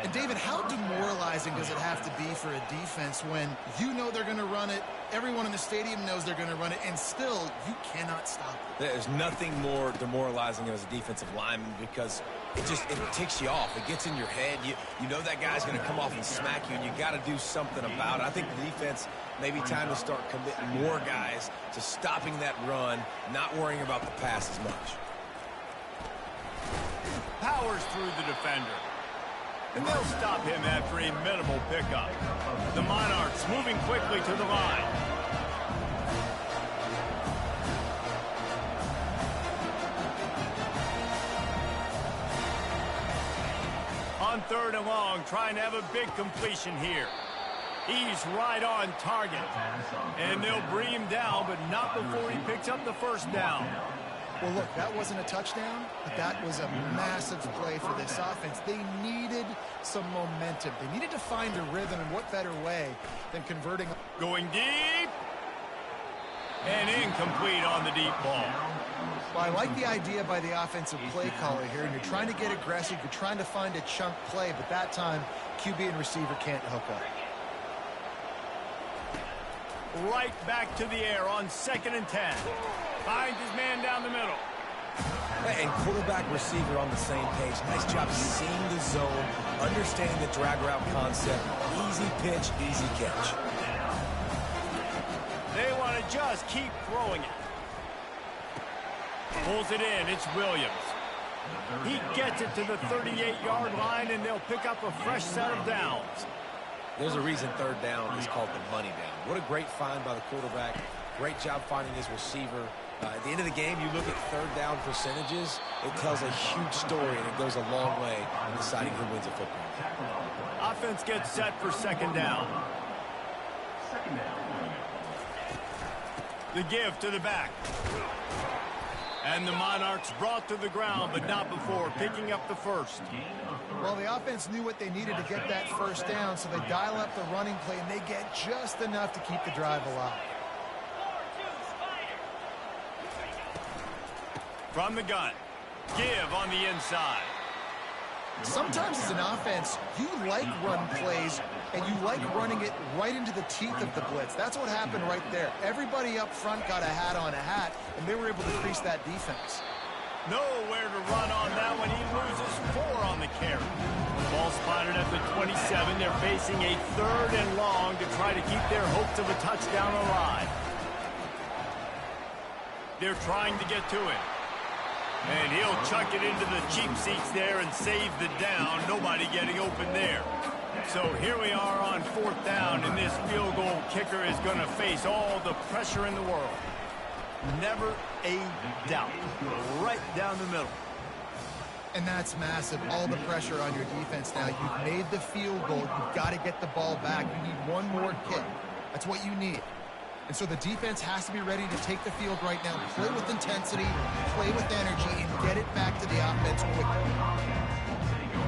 And, David, how demoralizing does it have to be for a defense when you know they're going to run it, everyone in the stadium knows they're going to run it, and still you cannot stop it? There's nothing more demoralizing as a defensive lineman because it ticks you off. It gets in your head. You know that guy's going to come off and smack you, and you got to do something about it. I think the defense, maybe time to start committing more guys to stopping that run, not worrying about the pass as much. Powers through the defender. And they'll stop him after a minimal pickup. The Monarchs moving quickly to the line. On 3rd and long, trying to have a big completion here. He's right on target. And they'll bring him down, but not before he picks up the 1st down. Well, look, that wasn't a touchdown, but that was a massive play for this offense. They needed some momentum. They needed to find a rhythm, and what better way than converting. Going deep. And incomplete on the deep ball. Well, I like the idea by the offensive play caller here, and you're trying to get aggressive. You're trying to find a chunk play, but that time, QB and receiver can't hook up. Right back to the air on 2nd and 10. Finds his man down the middle. And quarterback receiver on the same page. Nice job seeing the zone, understanding the drag route concept. Easy pitch, easy catch. They want to just keep throwing it. Pulls it in. It's Williams. He gets it to the 38-yard line, and they'll pick up a fresh set of downs. There's a reason 3rd down is called the money down. What a great find by the quarterback. Great job finding his receiver. At the end of the game, you look at 3rd down percentages, it tells a huge story, and it goes a long way in deciding who wins a football game. Offense gets set for 2nd down. The give to the back. And the Monarchs brought to the ground, but not before picking up the first. Well, the offense knew what they needed to get that first down, so they dial up the running play, and they get just enough to keep the drive alive. From the gun, give on the inside. Sometimes as an offense, you like run plays, and you like running it right into the teeth of the blitz. That's what happened right there. Everybody up front got a hat on a hat, and they were able to crease that defense. Nowhere to run on that one. He loses 4 on the carry. Ball spotted at the 27. They're facing a 3rd and long to try to keep their hopes of a touchdown alive. They're trying to get to him. And he'll chuck it into the cheap seats there and save the down. Nobody getting open there. So here we are on 4th down, and this field goal kicker is going to face all the pressure in the world. Never a doubt. Right down the middle. And that's massive. All the pressure on your defense now. You've made the field goal. You've got to get the ball back. You need one more kick. That's what you need. And so the defense has to be ready to take the field right now, play with intensity, play with energy, and get it back to the offense quickly.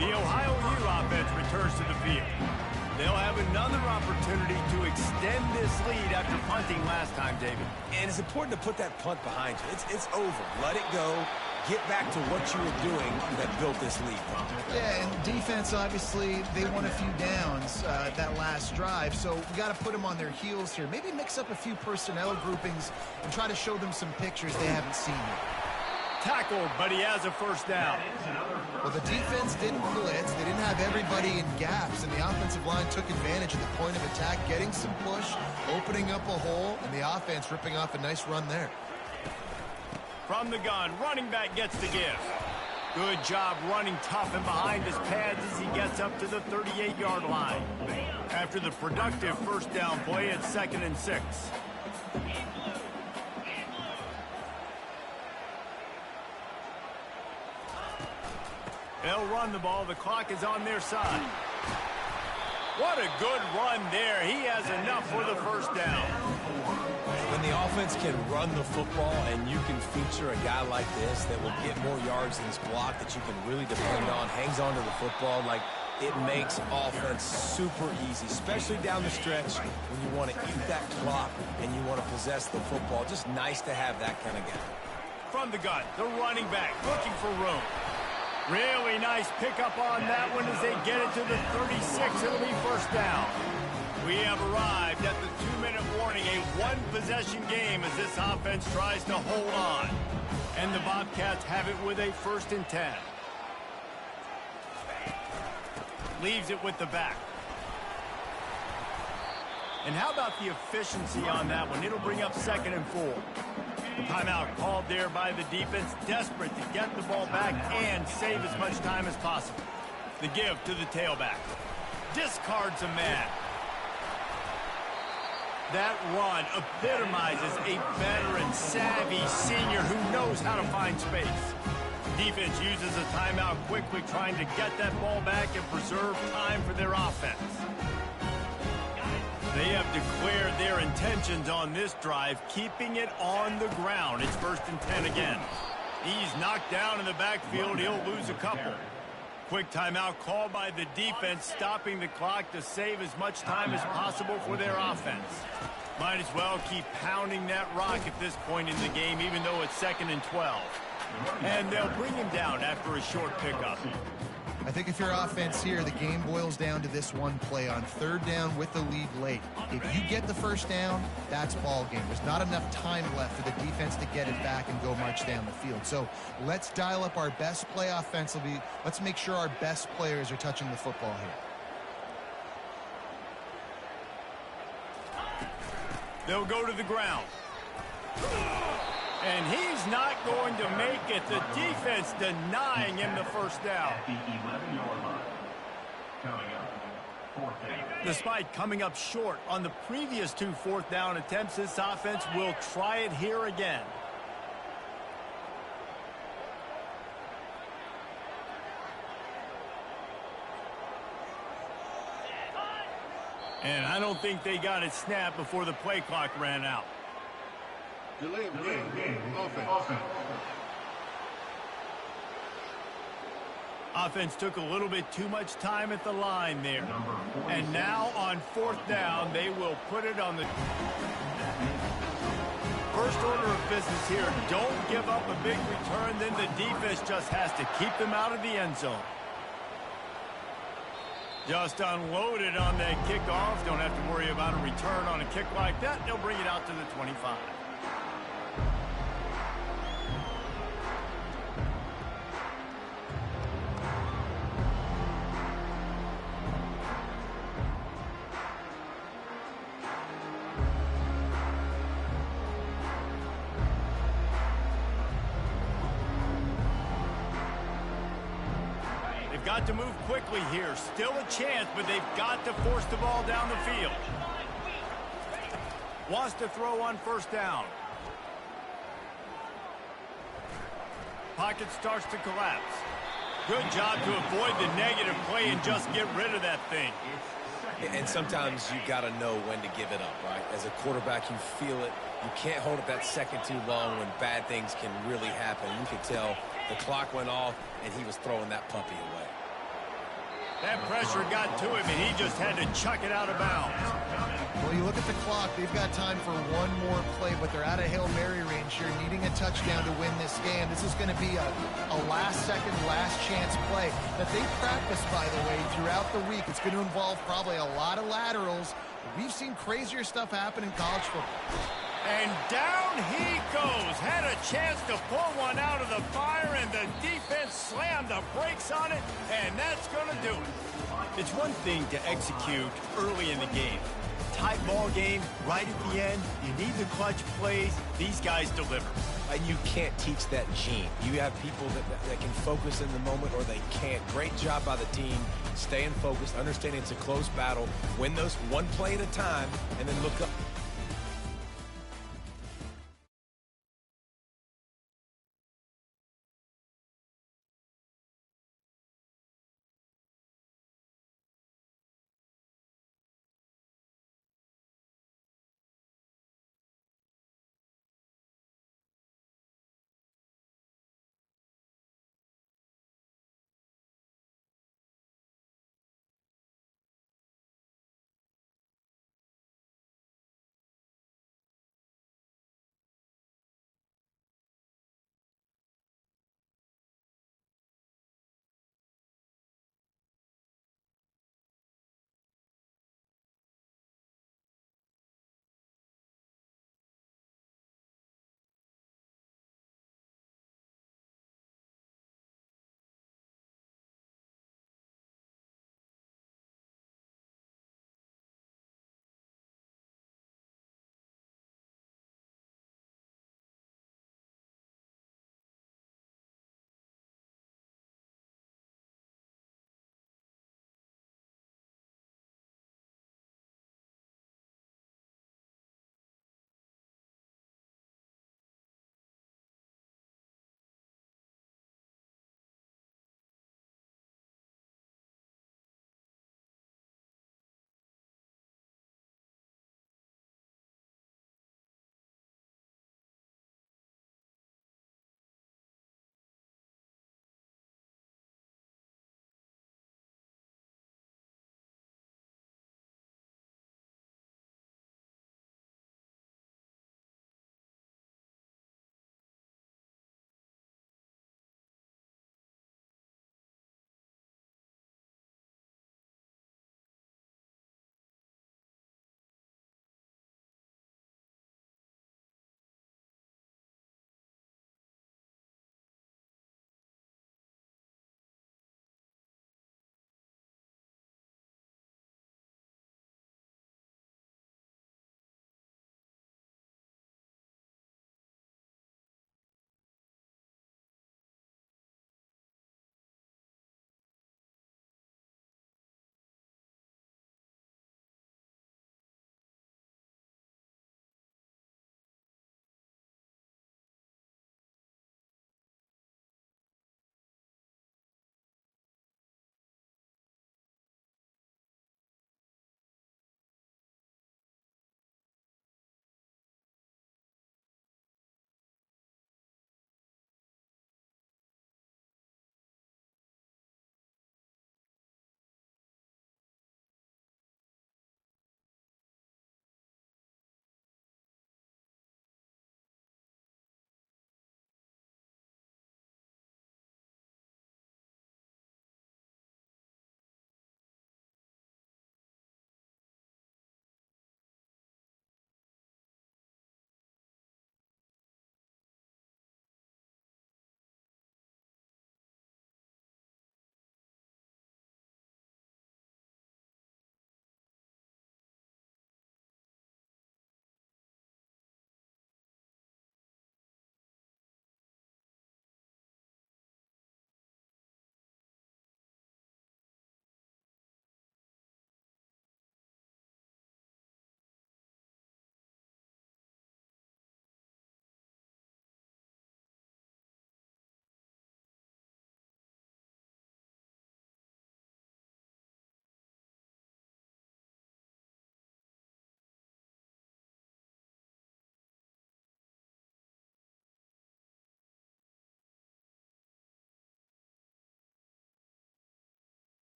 The Ohio U offense returns to the field. They'll have another opportunity to extend this lead after punting last time, David. And it's important to put that punt behind you. It's over. Let it go. Get back to what you were doing that built this lead. Yeah, and defense, obviously, they won a few downs that last drive, so we got to put them on their heels here. Maybe mix up a few personnel groupings and try to show them some pictures they haven't seen yet. Tackled, but he has a first down. Well, the defense didn't blitz. They didn't have everybody in gaps, and the offensive line took advantage of the point of attack, getting some push, opening up a hole, and the offense ripping off a nice run there. From the gun, running back gets the give. Good job running tough and behind his pads as he gets up to the 38-yard line. After the productive first down play, it's 2nd and 6. They'll run the ball. The clock is on their side. What a good run there. He has enough for the first down. When the offense can run the football and you can feature a guy like this that will get more yards than his block that you can really depend on, hangs on to the football, like it makes offense super easy, especially down the stretch when you want to eat that clock and you want to possess the football. Just nice to have that kind of guy. From the gun, the running back looking for room. Really nice pickup on that one as they get it to the 36. It'll be first down. We have arrived at the 2-minute warning, a one-possession game as this offense tries to hold on. And the Bobcats have it with a 1st and 10. Leaves it with the back. And how about the efficiency on that one? It'll bring up 2nd and 4. Timeout called there by the defense, desperate to get the ball back and save as much time as possible. The give to the tailback. Discards a man. That run epitomizes a veteran, savvy senior who knows how to find space. Defense uses a timeout quickly, trying to get that ball back and preserve time for their offense. They have declared their intentions on this drive, keeping it on the ground. It's 1st and 10 again. He's knocked down in the backfield. He'll lose a couple. Quick timeout called by the defense, stopping the clock to save as much time as possible for their offense. Might as well keep pounding that rock at this point in the game, even though it's 2nd and 12. And they'll bring him down after a short pickup. I think if you're offense here, the game boils down to this one play on 3rd down with the lead late. If you get the first down, that's ball game. There's not enough time left for the defense to get it back and go march down the field. So let's dial up our best play offensively. Let's make sure our best players are touching the football here. They'll go to the ground. And he's not going to make it. The defense denying him the first down. At the 11-yard line. Coming up, 4th down. Despite coming up short on the previous 2 4th down attempts, this offense will try it here again. And I don't think they got it snapped before the play clock ran out. Delay of game. Offense. offense took a little bit too much time at the line there. And now on 4th down, they will put it on the first order of business here. Don't give up a big return, then the defense just has to keep them out of the end zone. Just unloaded on that kickoff. Don't have to worry about a return on a kick like that. They'll bring it out to the 25. Got to move quickly here. Still a chance, but they've got to force the ball down the field. Wants to throw on 1st down. Pocket starts to collapse. Good job to avoid the negative play and just get rid of that thing. And sometimes you got to know when to give it up, right? As a quarterback, you feel it. You can't hold it that second too long when bad things can really happen. You could tell the clock went off, and he was throwing that puppy away. That pressure got to him, and he just had to chuck it out of bounds. Well, you look at the clock. They've got time for one more play, but they're out of Hail Mary range here, needing a touchdown to win this game. This is going to be a last-second, last-chance play that they practice, by the way, throughout the week. It's going to involve probably a lot of laterals. We've seen crazier stuff happen in college football. And down he goes. Had a chance to pull one out of the fire, and the defense slammed the brakes on it, and that's going to do it. It's one thing to execute early in the game. Tight ball game, right at the end. You need the clutch plays. These guys deliver. And you can't teach that gene. You have people that can focus in the moment, or they can't. Great job by the team, staying focused, understanding it's a close battle, win those one play at a time, and then look up.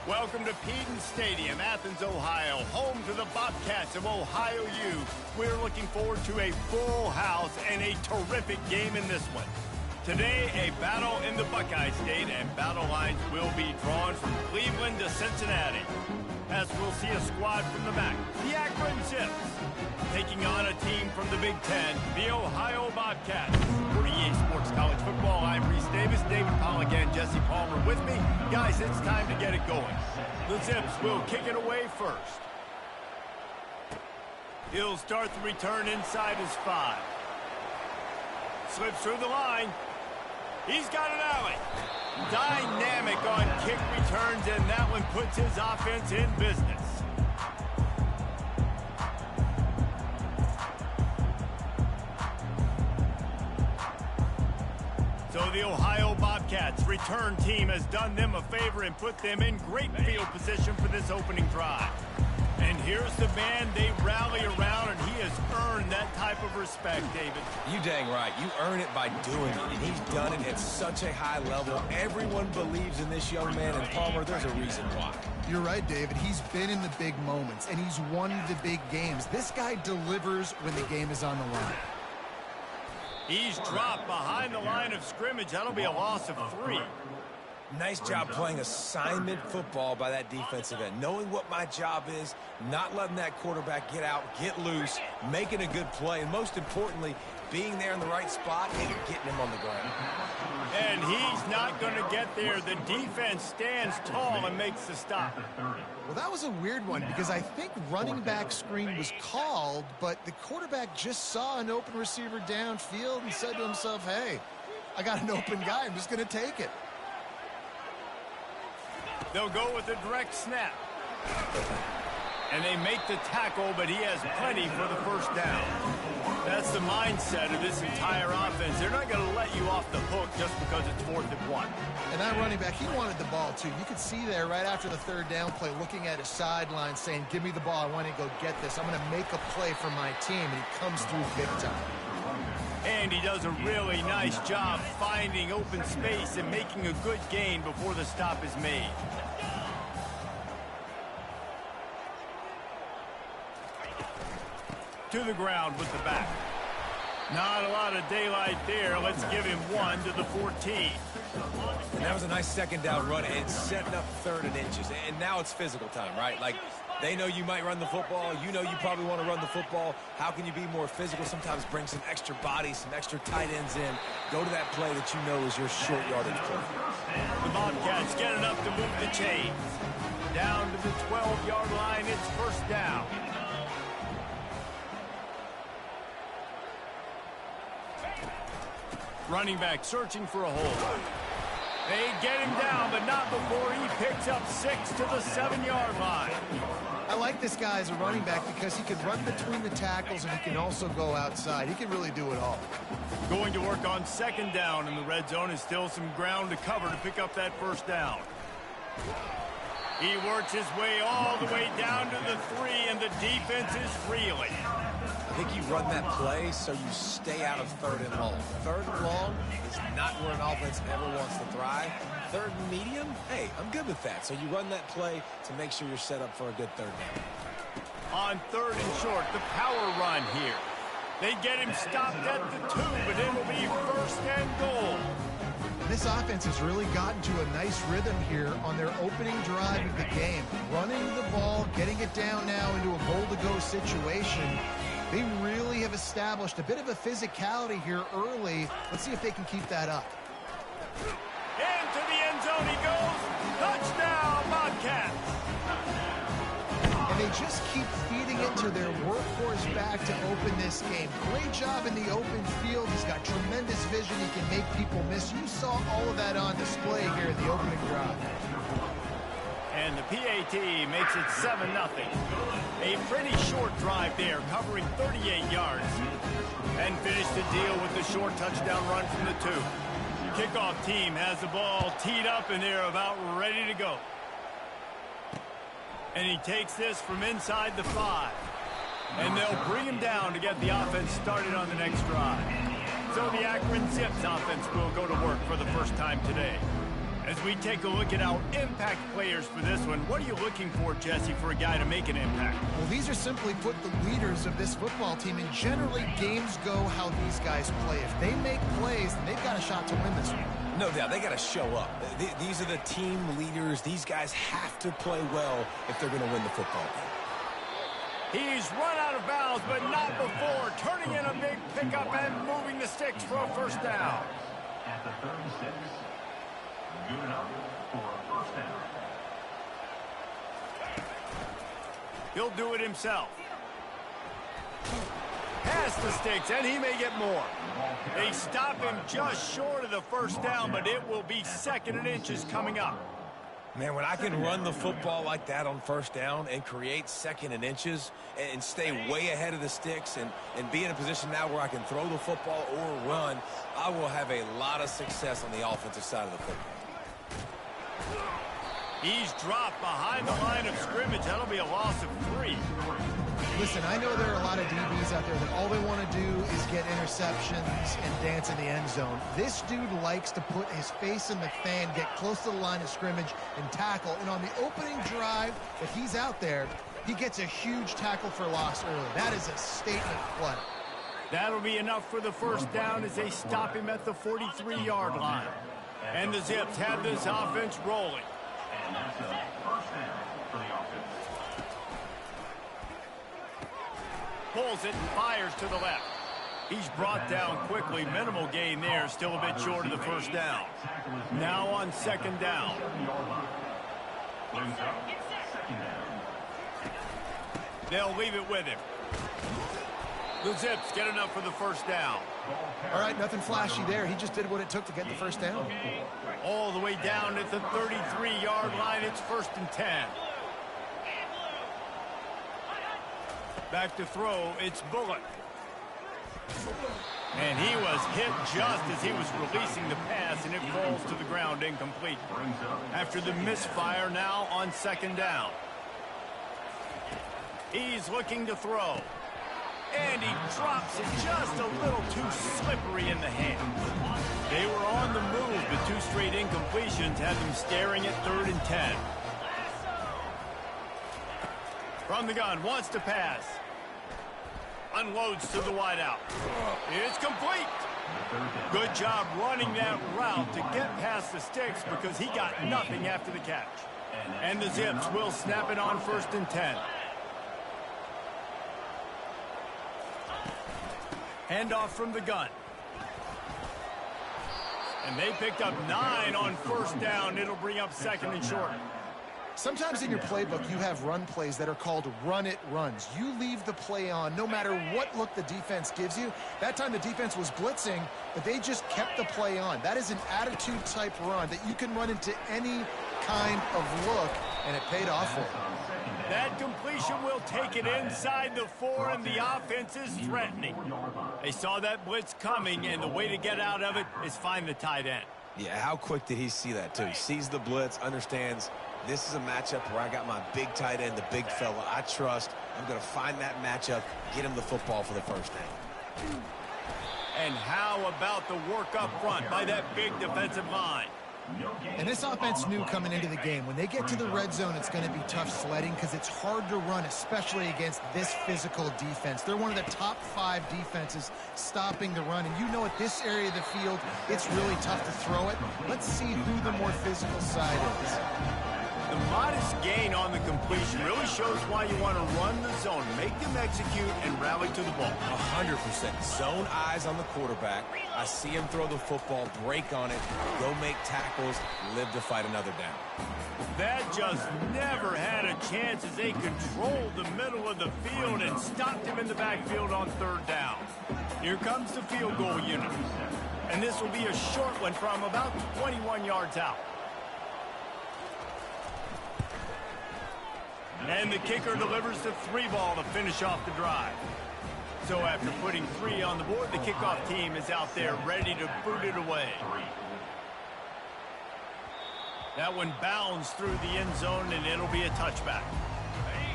Welcome to Peden Stadium, Athens, Ohio, home to the Bobcats of Ohio U. We're looking forward to a full house and a terrific game in this one. Today, a battle in the Buckeye State, and battle lines will be drawn from Cleveland to Cincinnati. As we'll see a squad from the back, the Akron Zips, taking on a team from the Big Ten, the Ohio Bobcats. For EA Sports College Football, I'm Reese Davis, David Pollack, and Jesse Palmer with me. Guys, it's time to get it going. The Zips will kick it away first. He'll start the return inside his 5. Slips through the line. He's got an alley. Dynamic on kick returns, and that one puts his offense in business. So the Ohio Bobcats return team has done them a favor and put them in great field position for this opening drive. And here's the man they rally around, and he has earned that type of respect, David. You dang right. You earn it by doing it, and he's done it at such a high level. Everyone believes in this young man, and Palmer, there's a reason why. You're right, David. He's been in the big moments, and he's won the big games. This guy delivers when the game is on the line. He's dropped behind the line of scrimmage. That'll be a loss of 3. Nice job playing assignment football by that defensive end. Knowing what my job is, not letting that quarterback get out, get loose, making a good play, and most importantly, being there in the right spot and getting him on the ground. And he's not going to get there. The defense stands tall and makes the stop. Well, that was a weird one because I think running back screen was called, but the quarterback just saw an open receiver downfield and said to himself, hey, I got an open guy. I'm just going to take it. They'll go with a direct snap. And they make the tackle, but he has plenty for the first down. That's the mindset of this entire offense. They're not going to let you off the hook just because it's 4th and 1. And that running back, he wanted the ball, too. You could see there right after the 3rd down play, looking at his sideline, saying, give me the ball. I want to go get this. I'm going to make a play for my team. And he comes through big time. And he does a really nice job finding open space and making a good gain before the stop is made. To the ground with the back. Not a lot of daylight there. Let's give him 1 to the 14. And that was a nice 2nd down run, and it's setting up 3rd and inches. And now it's physical time, right? Like, they know you might run the football. You know you probably want to run the football. How can you be more physical? Sometimes bring some extra bodies, some extra tight ends in. Go to that play that you know is your short yardage play. The Bobcats get enough to move the chains. Down to the 12-yard line, it's 1st down. Running back searching for a hole. They get him down, but not before he picks up 6 to the 7-yard line. I like this guy as a running back because he can run between the tackles and he can also go outside. He can really do it all. Going to work on 2nd down in the red zone is still some ground to cover to pick up that 1st down. He works his way all the way down to the 3, and the defense is reeling. I think you run that play so you stay out of 3rd and long. 3rd and long is not where an offense ever wants to thrive. 3rd and medium, hey, I'm good with that. So you run that play to make sure you're set up for a good 3rd down. On 3rd and short, the power run here. They get him stopped at the 2, but it'll be 1st and goal. This offense has really gotten to a nice rhythm here on their opening drive of the game. Running the ball, getting it down now into a goal-to-go situation. They really have established a bit of a physicality here early. Let's see if they can keep that up. Into the end zone he goes. Touchdown, Bobcats. And they just keep feeding into their workhorse back to open this game. Great job in the open field. He's got tremendous vision. He can make people miss. You saw all of that on display here in the opening drive. And the PAT makes it 7-0. A pretty short drive there, covering 38 yards. And finish the deal with the short touchdown run from the 2. Kickoff team has the ball teed up, and they're about ready to go. And he takes this from inside the 5. And they'll bring him down to get the offense started on the next drive. So the Akron Zips offense will go to work for the first time today. As we take a look at our impact players for this one, what are you looking for, Jesse, for a guy to make an impact? Well, these are simply put the leaders of this football team, and generally games go how these guys play. If they make plays, then they've got a shot to win this one. No doubt, they got to show up. These are the team leaders. These guys have to play well if they're going to win the football game. He's run out of bounds, but not before. Turning in a big pickup and moving the sticks for a first down. At the 36. Good enough for a first down. He'll do it himself. Past the sticks, and he may get more. They stop him just short of the first down, but it will be 2nd and inches coming up. Man, when I can run the football like that on first down and create 2nd and inches and stay way ahead of the sticks and be in a position now where I can throw the football or run, I will have a lot of success on the offensive side of the football. He's dropped behind the line of scrimmage. That'll be a loss of 3. Listen, I know there are a lot of DBs out there that all they want to do is get interceptions and dance in the end zone. This dude likes to put his face in the fan, get close to the line of scrimmage, and tackle. And on the opening drive that he's out there, he gets a huge tackle for loss early. That is a statement play. That'll be enough for the first down as they stop him at the 43-yard line. And the Zips have this offense rolling. And that's a first down for the offense. Pulls it and fires to the left. He's brought down quickly. Minimal gain there. Still a bit short of the first down. Now on 2nd down. They'll leave it with him. The Zips get enough for the first down. All right, nothing flashy there. He just did what it took to get the first down. All the way down at the 33-yard line. It's 1st and 10. Back to throw, it's Bullock. And he was hit just as he was releasing the pass, and it falls to the ground incomplete. After the misfire, now on 2nd down. He's looking to throw. And he drops it just a little too slippery in the hands. They were on the move, but 2 straight incompletions had them staring at 3rd and 10. From the gun, wants to pass. Unloads to the wideout. It's complete. Good job running that route to get past the sticks because he got nothing after the catch. And the Zips will snap it on 1st and 10. Handoff from the gun. And they picked up 9 on 1st down. It'll bring up 2nd and short. Sometimes in your playbook, you have run plays that are called run-it runs. You leave the play on no matter what look the defense gives you. That time the defense was blitzing, but they just kept the play on. That is an attitude-type run that you can run into any kind of look, and it paid off for them. That completion will take it inside the 4, and the offense is threatening. They saw that blitz coming, and the way to get out of it is find the tight end. Yeah, how quick did he see that, too? He sees the blitz, understands this is a matchup where I got my big tight end, the big fella I trust. I'm going to find that matchup, get him the football for the first down. And how about the work up front by that big defensive line? And this offense knew coming into the game, when they get to the red zone, it's going to be tough sledding because it's hard to run, especially against this physical defense. They're one of the top 5 defenses stopping the run. And you know at this area of the field, it's really tough to throw it. Let's see who the more physical side is. The modest gain on the completion really shows why you want to run the zone, make them execute, and rally to the ball. 100%. Zone eyes on the quarterback. I see him throw the football, break on it, go make tackles, live to fight another down. That just never had a chance as they controlled the middle of the field and stopped him in the backfield on 3rd down. Here comes the field goal unit. And this will be a short one from about 21 yards out. And the kicker delivers the 3 ball to finish off the drive. So after putting 3 on the board, the kickoff team is out there ready to boot it away. That one bounds through the end zone, and it'll be a touchback.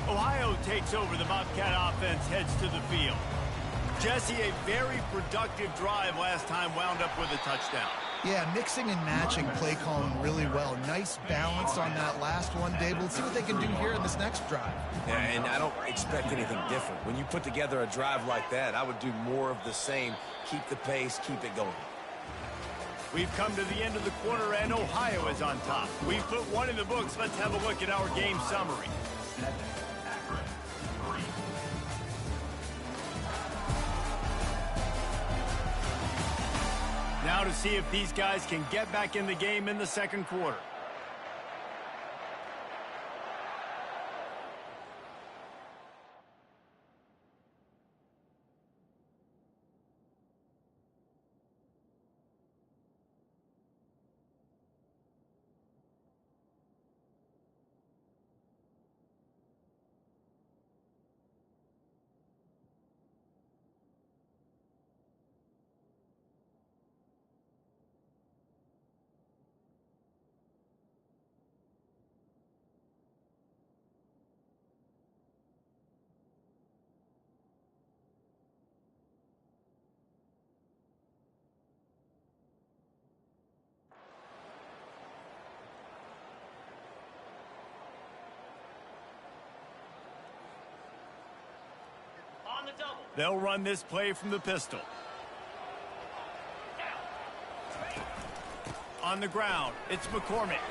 Ohio takes over. The Bobcat offense heads to the field. Jesse, a very productive drive last time wound up with a touchdown. Yeah, mixing and matching play calling really well. Nice balance on that last one, David. Let's see what they can do here in this next drive. Yeah, and I don't expect anything different. When you put together a drive like that, I would do more of the same. Keep the pace, keep it going. We've come to the end of the quarter, and Ohio is on top. We've put one in the books. Let's have a look at our game summary. Now to see if these guys can get back in the game in the second quarter. They'll run this play from the pistol. On the ground, it's McCormick.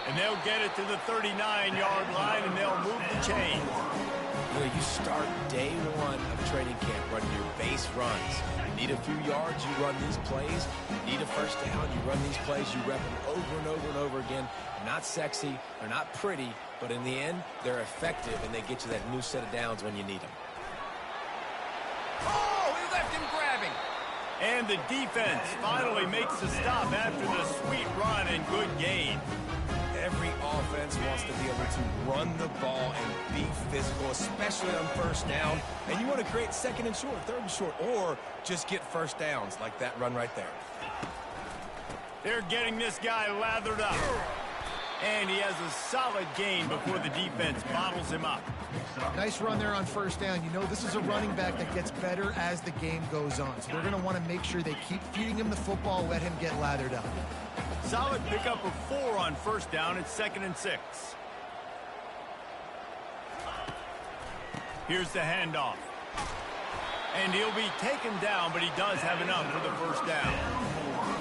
And they'll get it to the 39-yard line, and they'll move the chain. You know, you start day one of training camp running your base runs. You need a few yards, you run these plays. You need a first down, you run these plays. You rep them over and over and over again. They're not sexy, they're not pretty, but in the end, they're effective, and they get you that new set of downs when you need them. Oh, he left him grabbing. And the defense finally makes the stop after the sweet run and good gain. Every offense wants to be able to run the ball and be physical, especially on first down. And you want to create second and short, third and short, or just get first downs like that run right there. They're getting this guy lathered up. And he has a solid gain before the defense bottles him up. Nice run there on first down. You know, this is a running back that gets better as the game goes on. So they're going to want to make sure they keep feeding him the football, let him get lathered up. Solid pickup of 4 on first down. It's 2nd and 6. Here's the handoff. And he'll be taken down, but he does have enough for the first down.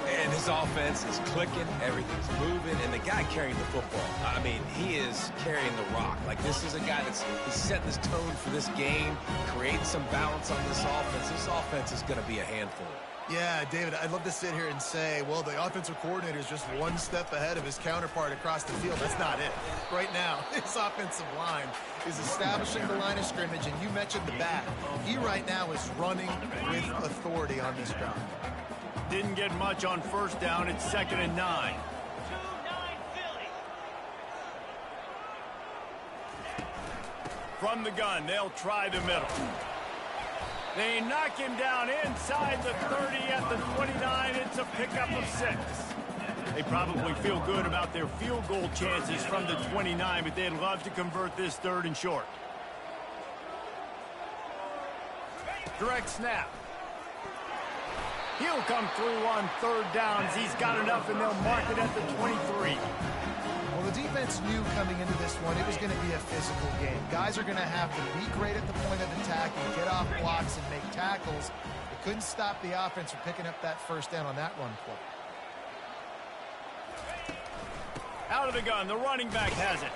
And his offense is clicking, everything's moving, and the guy carrying the football, I mean, he is carrying the rock. Like, this is a guy he's setting this tone for this game, creating some balance on this offense. This offense is going to be a handful. Yeah, David, I'd love to sit here and say, well, the offensive coordinator is just one step ahead of his counterpart across the field. That's not it. Right now, his offensive line is establishing the line of scrimmage, and you mentioned the back. He right now is running with authority on this drive. Didn't get much on first down. It's 2nd and 9. From the gun, they'll try the middle. They knock him down inside the 30 at the 29. It's a pickup of 6. They probably feel good about their field goal chances from the 29, but they'd love to convert this 3rd and short. Direct snap. He'll come through on 3rd downs. He's got enough, and they'll mark it at the 23. Well, the defense knew coming into this one it was going to be a physical game. Guys are going to have to be great at the point of attack and get off blocks and make tackles. They couldn't stop the offense from picking up that first down on that run play. Out of the gun, the running back has it.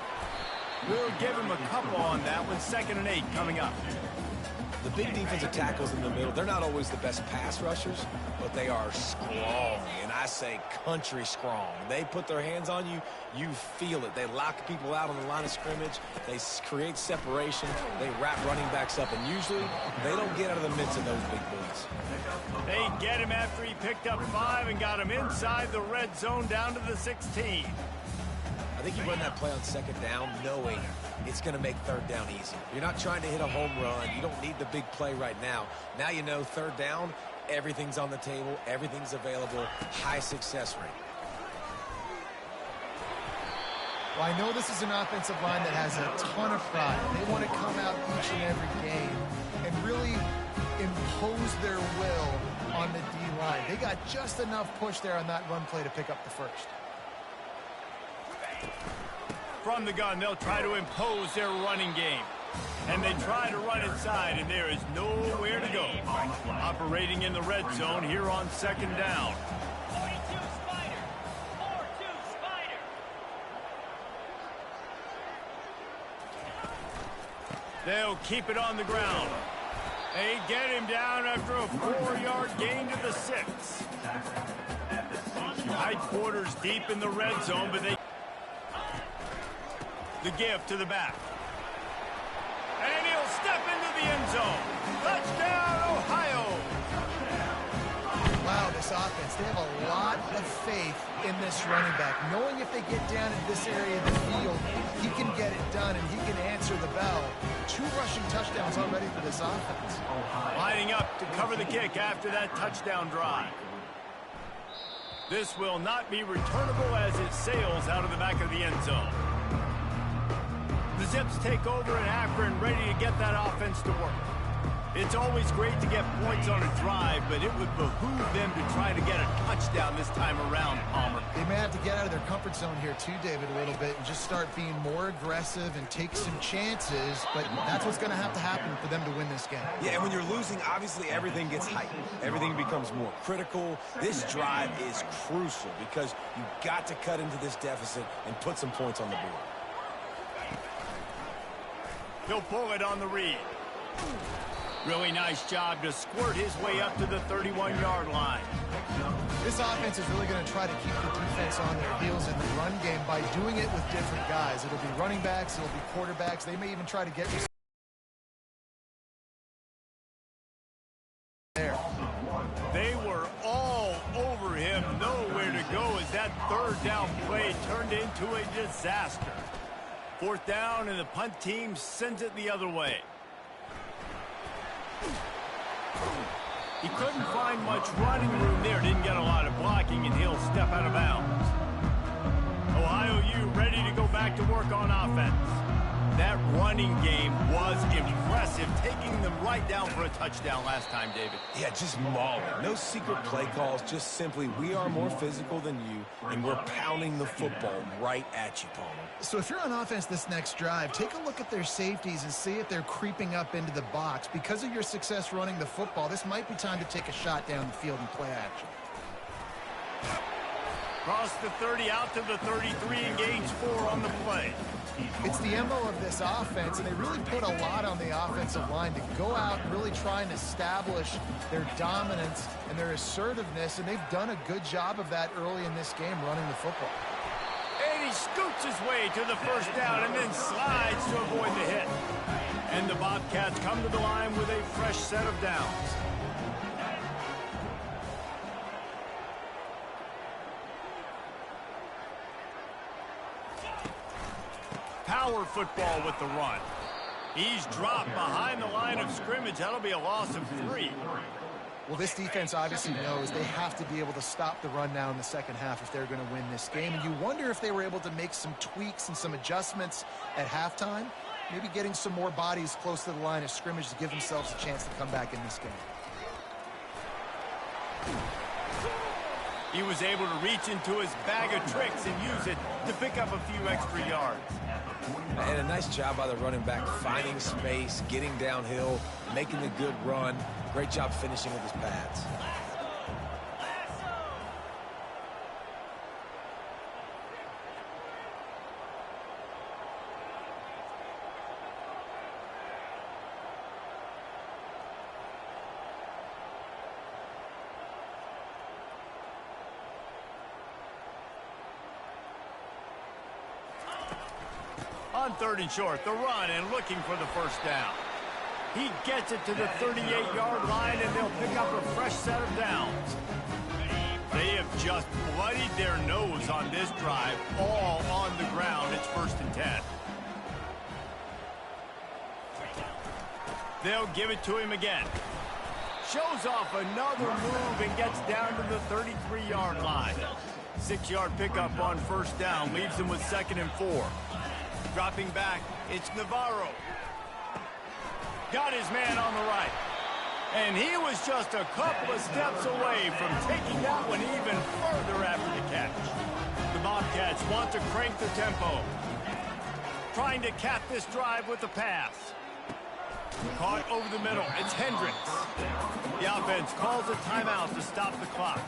We'll give him a couple on that one. 2nd and 8 coming up. The big defensive tackles in the middle, they're not always the best pass rushers, but they are strong, and I say country strong. They put their hands on you, you feel it. They lock people out on the line of scrimmage. They create separation. They wrap running backs up, and usually they don't get out of the midst of those big boys. They get him after he picked up 5 and got him inside the red zone down to the 16. I think you run that play on 2nd down knowing it's going to make 3rd down easy. You're not trying to hit a home run. You don't need the big play right now. Now you know 3rd down, everything's on the table, everything's available, high success rate. Well, I know this is an offensive line that has a ton of pride. They want to come out each and every game and really impose their will on the D-line. They got just enough push there on that run play to pick up the first. From the gun, they'll try to impose their running game. And they try to run inside, and there is nowhere to go. Operating in the red zone here on second down. 42 Spider. 4-2 Spider. They'll keep it on the ground. They get him down after a 4-yard gain to the 6. Tight quarters deep in the red zone, but they... The give to the back. And he'll step into the end zone. Touchdown, Ohio! Wow, this offense, they have a lot of faith in this running back. Knowing if they get down in this area of the field, he can get it done and he can answer the bell. 2 rushing touchdowns already for this offense. Lining up to cover the kick after that touchdown drive. This will not be returnable as it sails out of the back of the end zone. The Zips take over in Akron, ready to get that offense to work. It's always great to get points on a drive, but it would behoove them to try to get a touchdown this time around, Palmer. They may have to get out of their comfort zone here too, David, a little bit and just start being more aggressive and take some chances, but that's what's going to have to happen for them to win this game. Yeah, and when you're losing, obviously everything gets heightened. Everything becomes more critical. This drive is crucial because you've got to cut into this deficit and put some points on the board. He'll pull it on the read. Really nice job to squirt his way up to the 31-yard line. This offense is really going to try to keep the defense on their heels in the run game by doing it with different guys. It'll be running backs, it'll be quarterbacks. They may even try to get you there. They were all over him, nowhere to go as that third down play turned into a disaster. 4th down, and the punt team sends it the other way. He couldn't find much running room there, didn't get a lot of blocking, and he'll step out of bounds. Ohio U ready to go back to work on offense. That running game was impressive, taking them right down for a touchdown last time, David. Yeah, just mauling. No secret play calls, just simply we are more physical than you, and we're pounding the football right at you, Palmer. So if you're on offense this next drive, take a look at their safeties and see if they're creeping up into the box. Because of your success running the football, this might be time to take a shot down the field and play action. Cross the 30 out to the 33 and gains 4 on the play. It's the MO of this offense, and they really put a lot on the offensive line to go out and really try and establish their dominance and their assertiveness, and they've done a good job of that early in this game running the football. And he scoots his way to the first down and then slides to avoid the hit. And the Bobcats come to the line with a fresh set of downs. Power football with the run. He's dropped behind the line of scrimmage. That'll be a loss of 3. Well, this defense obviously knows they have to be able to stop the run now in the second half if they're going to win this game. And you wonder if they were able to make some tweaks and some adjustments at halftime, maybe getting some more bodies close to the line of scrimmage to give themselves a chance to come back in this game. He was able to reach into his bag of tricks and use it to pick up a few extra yards. And a nice job by the running back, finding space, getting downhill, making a good run. Great job finishing with his pads. On 3rd and short, the run and looking for the first down. He gets it to the 38-yard line, and they'll pick up a fresh set of downs. They have just bloodied their nose on this drive, all on the ground. It's 1st and 10. They'll give it to him again. Shows off another move and gets down to the 33-yard line. 6-yard pickup on 1st down leaves them with 2nd and 4. Dropping back, it's Navarro. Got his man on the right. And he was just a couple of steps away from taking that one even further after the catch. The Bobcats want to crank the tempo. Trying to cap this drive with a pass. Caught over the middle. It's Hendricks. The offense calls a timeout to stop the clock.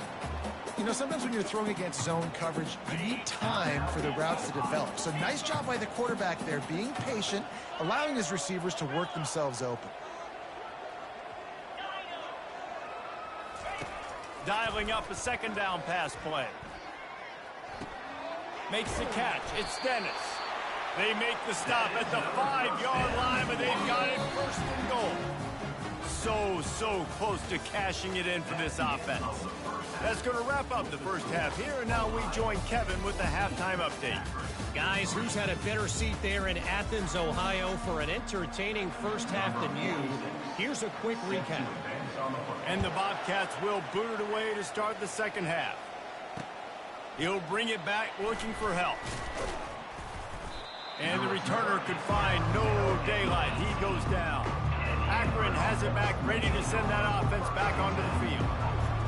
You know, sometimes when you're throwing against zone coverage, you need time for the routes to develop. So nice job by the quarterback there, being patient, allowing his receivers to work themselves open. Dialing up a second down pass play. Makes the catch. It's Dennis. They make the stop at the 5-yard line, but they've got it first and goal. So close to cashing it in for this offense. That's going to wrap up the first half here, and now we join Kevin with the halftime update. Guys, who's had a better seat there in Athens, Ohio for an entertaining first half than you? Here's a quick recap. And the Bobcats will boot it away to start the second half. He'll bring it back looking for help. And the returner could find no daylight. He goes down. Akron has it back, ready to send that offense back onto the field.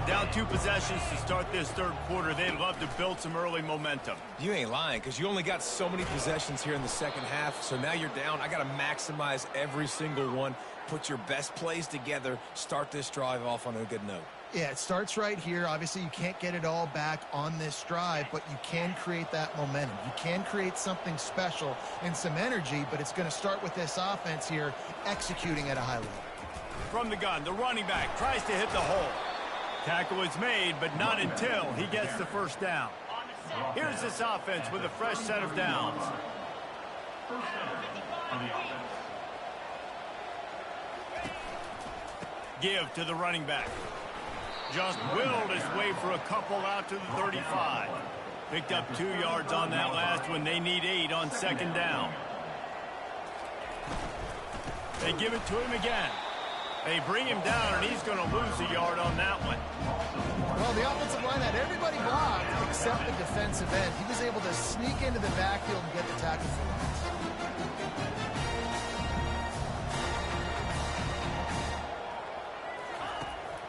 Down 2 possessions to start this third quarter. They'd love to build some early momentum. You ain't lying, because you only got so many possessions here in the second half, so now you're down. I got to maximize every single one, put your best plays together, start this drive off on a good note. Yeah, it starts right here. Obviously, you can't get it all back on this drive, but you can create that momentum. You can create something special and some energy, but it's going to start with this offense here executing at a high level. From the gun, the running back tries to hit the hole. Tackle is made, but not until he gets the first down. Here's this offense with a fresh set of downs. Give to the running back. Just willed his way for a couple out to the 35. Picked up 2 yards on that last one. They need 8 on second down. They give it to him again. They bring him down, and he's going to lose a yard on that one. Well, the offensive line had everybody blocked except the defensive end. He was able to sneak into the backfield and get the tackle for him.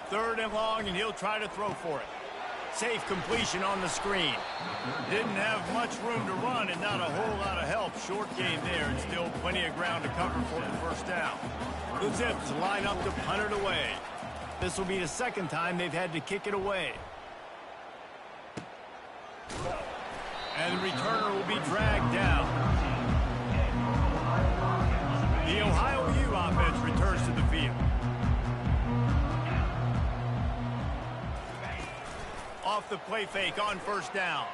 Third and long, and he'll try to throw for it. Safe completion on the screen. Didn't have much room to run and not a whole lot of help. Short gain there, and still plenty of ground to cover for the first down. The Zips line up to punt it away. This will be the second time they've had to kick it away. And the returner will be dragged down. The Ohio U offense returns to the field. Off the play fake on first down.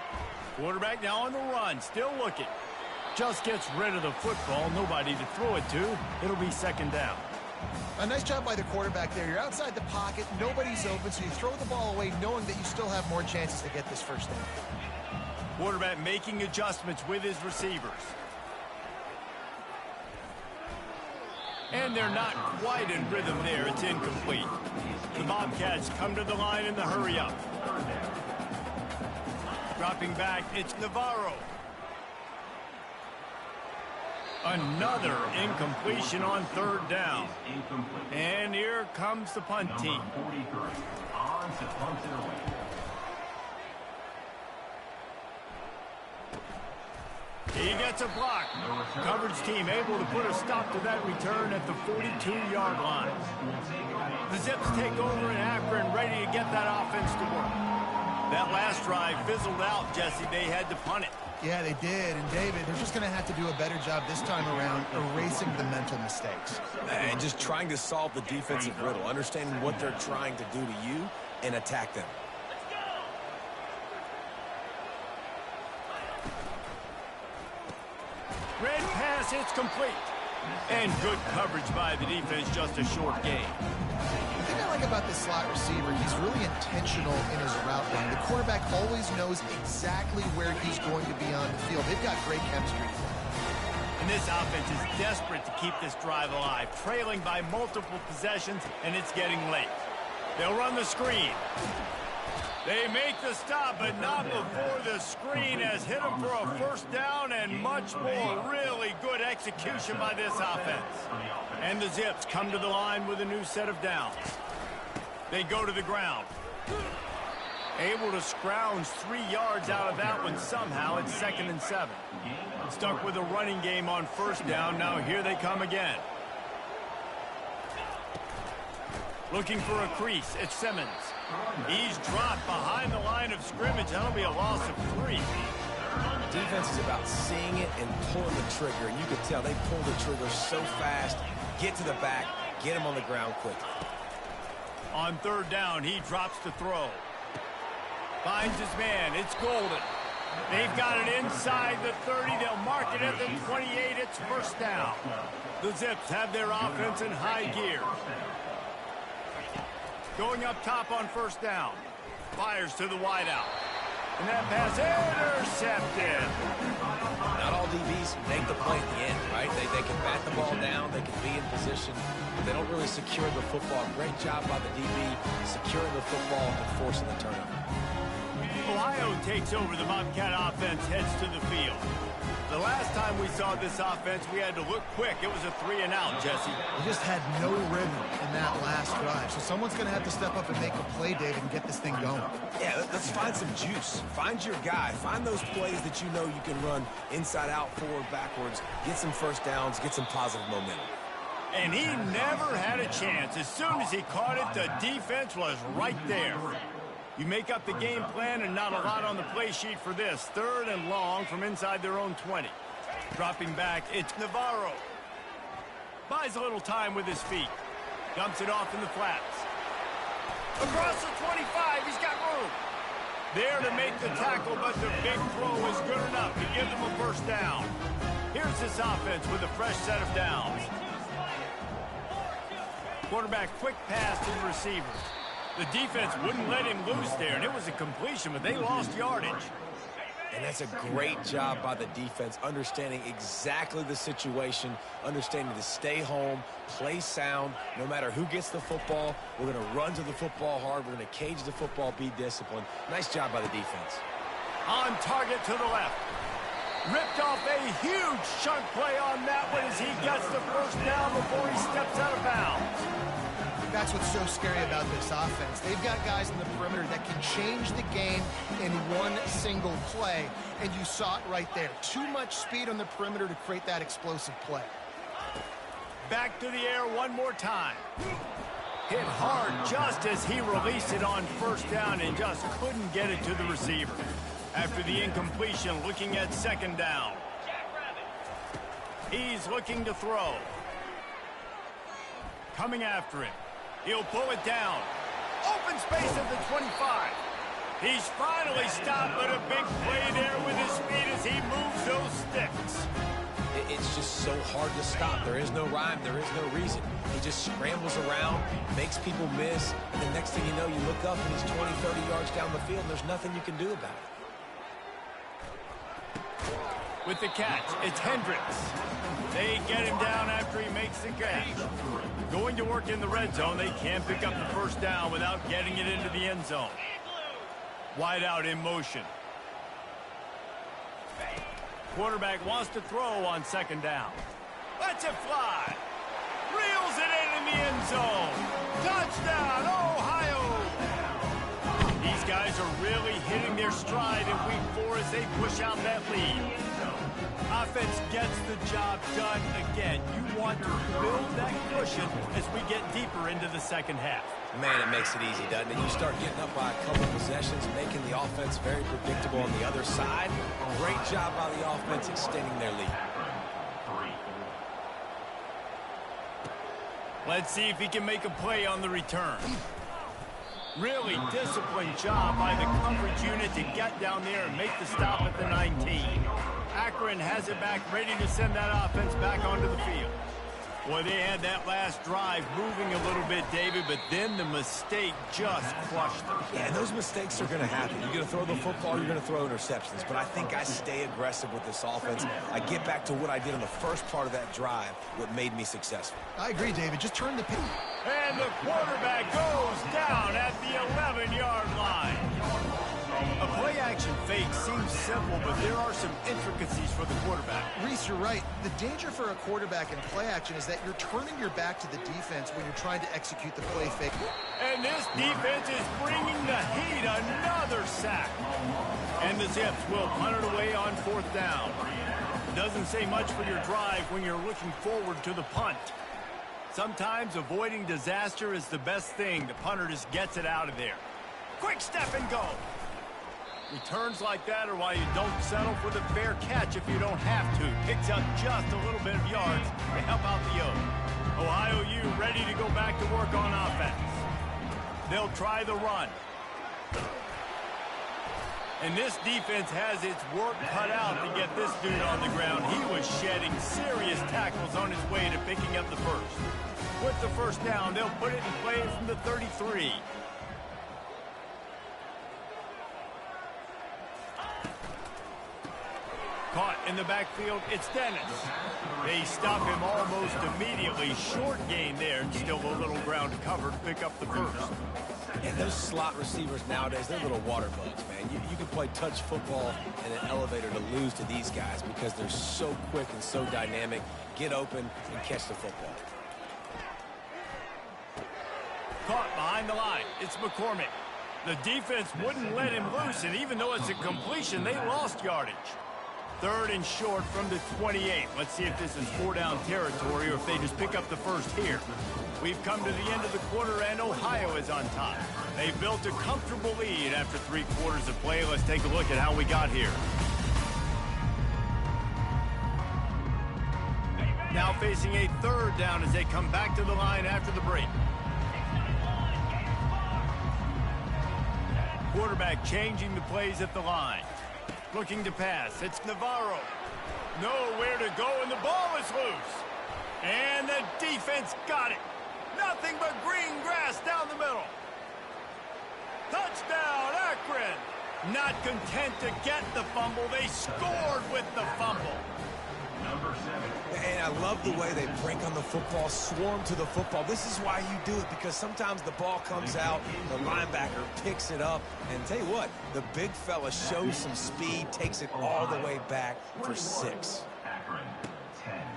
Quarterback now on the run, still looking. Just gets rid of the football, nobody to throw it to. It'll be second down. A nice job by the quarterback there. You're outside the pocket, nobody's open, so you throw the ball away knowing that you still have more chances to get this first down. Quarterback making adjustments with his receivers. And they're not quite in rhythm there. It's incomplete. The Bobcats come to the line in the hurry-up. Dropping back, it's Navarro. Another incompletion on third down. And here comes the punt team. He gets a block. Coverage team able to put a stop to that return at the 42-yard line. The Zips take over in Akron, ready to get that offense to work. That last drive fizzled out, Jesse. They had to punt it. Yeah, they did. And, David, they're just going to have to do a better job this time around erasing the mental mistakes. And just trying to solve the defensive riddle, understanding what they're trying to do to you and attack them. Red pass, it's complete. And good coverage by the defense, just a short gain. The thing I like about this slot receiver, he's really intentional in his route running. The quarterback always knows exactly where he's going to be on the field. They've got great chemistry. And this offense is desperate to keep this drive alive, trailing by multiple possessions, and it's getting late. They'll run the screen. They make the stop, but not before the screen has hit them for a first down and much more. Really good execution by this offense. And the Zips come to the line with a new set of downs. They go to the ground. Able to scrounge 3 yards out of that one somehow. It's 2nd and 7. Stuck with a running game on first down. Now here they come again. Looking for a crease. It's Simmons. He's dropped behind the line of scrimmage. That'll be a loss of 3. Defense is about seeing it and pulling the trigger. And you can tell they pull the trigger so fast. Get to the back. Get him on the ground quickly. On 3rd down, he drops to throw. Finds his man. It's Golden. They've got it inside the 30. They'll mark it at the 28. It's first down. The Zips have their offense in high gear. Going up top on first down. Fires to the wideout. And that pass intercepted. Not all DBs make the play at the end, right? They can bat the ball down. They can be in position. But they don't really secure the football. Great job by the DB securing the football and forcing the turnover. Ohio takes over. The Bobcat offense heads to the field. The last time we saw this offense, we had to look quick. It was a 3-and-out, Jesse. They just had no rhythm in that last drive. So someone's going to have to step up and make a play, David, and get this thing going. Yeah, let's find some juice. Find your guy. Find those plays that you know you can run inside out, forward, backwards. Get some first downs. Get some positive momentum. And he never had a chance. As soon as he caught it, the defense was right there. You make up the game plan and not a lot on the play sheet for this. 3rd and long from inside their own 20. Dropping back, it's Navarro. Buys a little time with his feet. Dumps it off in the flats. Across the 25, he's got room. There to make the tackle, but the big throw is good enough to give them a first down. Here's this offense with a fresh set of downs. Quarterback quick pass to the receiver. The defense wouldn't let him loose there, and it was a completion, but they lost yardage. And that's a great job by the defense, understanding exactly the situation, understanding to stay home, play sound. No matter who gets the football, we're going to run to the football hard. We're going to cage the football, be disciplined. Nice job by the defense. On target to the left. Ripped off a huge chunk play on that one as he gets the first down before he steps out of bounds. That's what's so scary about this offense. They've got guys in the perimeter that can change the game in one single play, and you saw it right there. Too much speed on the perimeter to create that explosive play. Back to the air one more time. Hit hard just as he released it on first down and just couldn't get it to the receiver. After the incompletion, looking at 2nd down. He's looking to throw. Coming after him. He'll pull it down. Open space at the 25. He's finally stopped, but a big play there with his feet as he moves those sticks. It's just so hard to stop. There is no rhyme. There is no reason. He just scrambles around, makes people miss, and the next thing you know, you look up and he's 20, 30 yards down the field, and there's nothing you can do about it. With the catch, it's Hendricks. They get him down after he makes the catch. Going to work in the red zone, they can't pick up the first down without getting it into the end zone. Wide out in motion. Quarterback wants to throw on 2nd down. Lets it fly. Reels it in the end zone. Touchdown, Ohio! These guys are really hitting their stride in week 4 as they push out that lead. Offense gets the job done again. You want to build that cushion as we get deeper into the second half. Man, it makes it easy, doesn't it? You start getting up by a couple possessions, making the offense very predictable on the other side. Great job by the offense extending their lead. Let's see if he can make a play on the return. Really disciplined job by the coverage unit to get down there and make the stop at the 19. Akron has it back, ready to send that offense back onto the field. Boy, they had that last drive moving a little bit, David, but then the mistake just crushed them. Yeah, and those mistakes are going to happen. You're going to throw the football, you're going to throw interceptions. But I think I stay aggressive with this offense. I get back to what I did in the first part of that drive, what made me successful. I agree, David. Just turn the pin. And the quarterback goes down at the 11-yard line. play-action fake seems simple, but there are some intricacies for the quarterback. Reese, you're right. The danger for a quarterback in play action is that you're turning your back to the defense when you're trying to execute the play fake. And this defense is bringing the heat. Another sack. And the Zips will punt it away on 4th down. Doesn't say much for your drive when you're looking forward to the punt. Sometimes avoiding disaster is the best thing. The punter just gets it out of there. Quick step and go. Returns like that are why you don't settle for the fair catch if you don't have to. Picks up just a little bit of yards to help out the O's. Ohio U ready to go back to work on offense. They'll try the run. And this defense has its work cut out to get this dude on the ground. He was shedding serious tackles on his way to picking up the first. With the first down, they'll put it in play from the 33. Caught in the backfield, it's Dennis. They stop him almost immediately. Short gain there, and still a little ground covered to pick up the first. And those slot receivers nowadays, they're little water bugs, man. You can play touch football in an elevator to lose to these guys because they're so quick and so dynamic. Get open and catch the football. Caught behind the line, it's McCormick. The defense wouldn't let him loose, and even though it's a completion, they lost yardage. 3rd and short from the 28. Let's see if this is 4-down territory or if they just pick up the first here. We've come to the end of the quarter, and Ohio is on top. They built a comfortable lead after 3 quarters of play. Let's take a look at how we got here. Now facing a 3rd down as they come back to the line after the break. Quarterback changing the plays at the line. Looking to pass. It's Navarro. Nowhere to go, and the ball is loose. And the defense got it. Nothing but green grass down the middle. Touchdown, Akron. Not content to get the fumble, they scored with the fumble. And I love the way they break on the football, swarm to the football. This is why you do it, because sometimes the ball comes out, the linebacker picks it up, and tell you what, the big fella shows some speed, takes it all the way back for 6.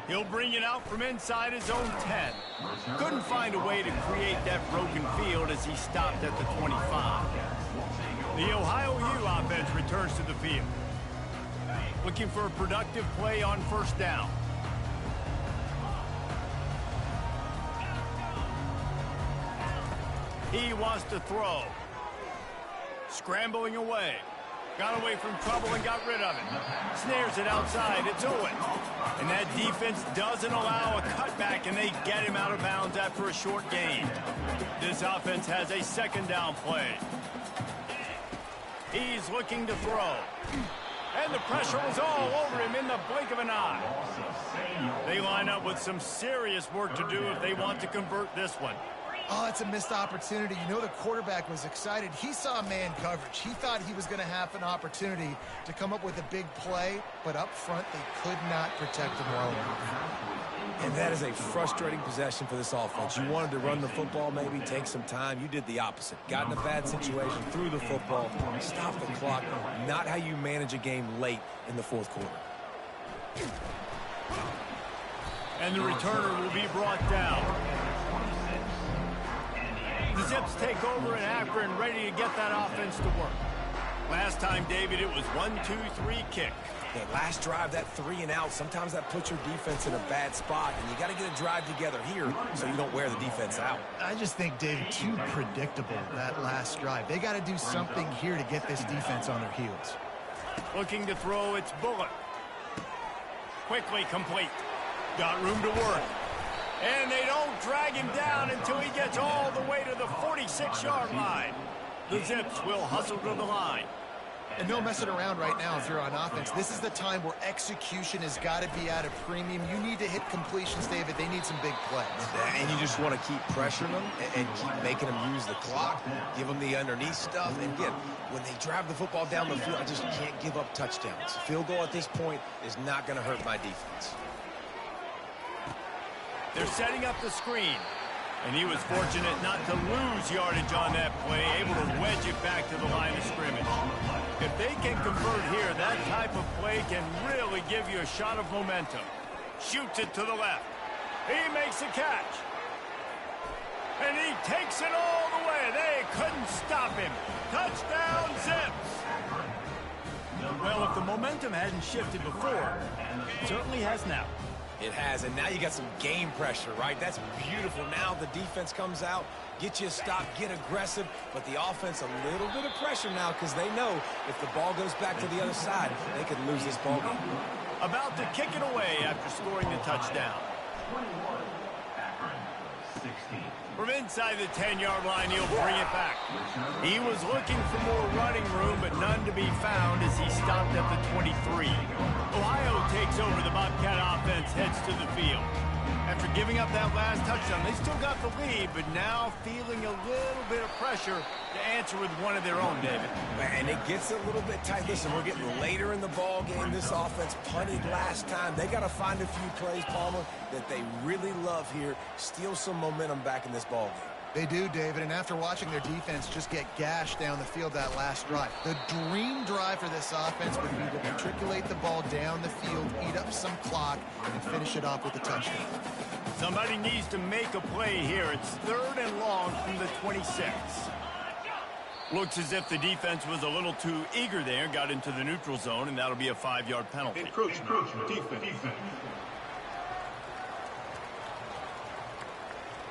He'll bring it out from inside his own 10. Couldn't find a way to create that broken field as he stopped at the 25. The Ohio U offense returns to the field. Looking for a productive play on 1st down. He wants to throw. Scrambling away. Got away from trouble and got rid of it. Snares it outside. It's Owen. And that defense doesn't allow a cutback, and they get him out of bounds after a short gain. This offense has a 2nd down play. He's looking to throw. And the pressure was all over him in the blink of an eye. They line up with some serious work to do if they want to convert this one. Oh, it's a missed opportunity. You know, the quarterback was excited. He saw man coverage. He thought he was going to have an opportunity to come up with a big play, but up front, they could not protect him well enough. And that is a frustrating possession for this offense. You wanted to run the football, maybe take some time. You did the opposite. Got in a bad situation, threw the football, stopped the clock. Not how you manage a game late in the 4th quarter. And the returner will be brought down. The Zips take over in Akron, ready to get that offense to work. Last time, David, it was 1-2-3 kick. That last drive, that 3 and out, sometimes that puts your defense in a bad spot, and you got to get a drive together here so you don't wear the defense out. I just think, David, too predictable, that last drive. They got to do something here to get this defense on their heels. Looking to throw, it's Bullock. Quickly complete. Got room to work. And they don't drag him down until he gets all the way to the 46-yard line. The Zips will hustle to the line. And no messing around right now if you're on offense. This is the time where execution has got to be at a premium. You need to hit completions, David. They need some big plays. And you just want to keep pressuring them and keep making them use the clock, give them the underneath stuff. And again, when they drive the football down the field, I just can't give up touchdowns. Field goal at this point is not going to hurt my defense. They're setting up the screen. And he was fortunate not to lose yardage on that play, able to wedge it back to the line of scrimmage. If they can convert here, that type of play can really give you a shot of momentum. Shoots it to the left. He makes a catch. And he takes it all the way. They couldn't stop him. Touchdown, Zips. Well, if the momentum hadn't shifted before, it certainly has now. It has, and now you got some game pressure, right? That's beautiful. Now the defense comes out, get you a stop, get aggressive, but the offense a little bit of pressure now because they know if the ball goes back to the other side, they could lose this ball game. About to kick it away after scoring the touchdown. 21, Akron, 16. From inside the 10-yard line, he'll bring it back. He was looking for more running room, but none to be found as he stopped at the 23. Ohio takes over. The Bobcat offense heads to the field. After giving up that last touchdown, they still got the lead, but now feeling a little bit of pressure to answer with one of their own, David. And it gets a little bit tight. Listen, we're getting later in the ball game. This offense punted last time. They got to find a few plays, Palmer, that they really love here. Steal some momentum back in this ball game. They do, David, and after watching their defense just get gashed down the field that last drive, the dream drive for this offense would be to matriculate the ball down the field, eat up some clock, and finish it off with a touchdown. Somebody needs to make a play here. It's 3rd and long from the 26. Looks as if the defense was a little too eager there, got into the neutral zone, and that'll be a 5-yard penalty. Encroachment, defense.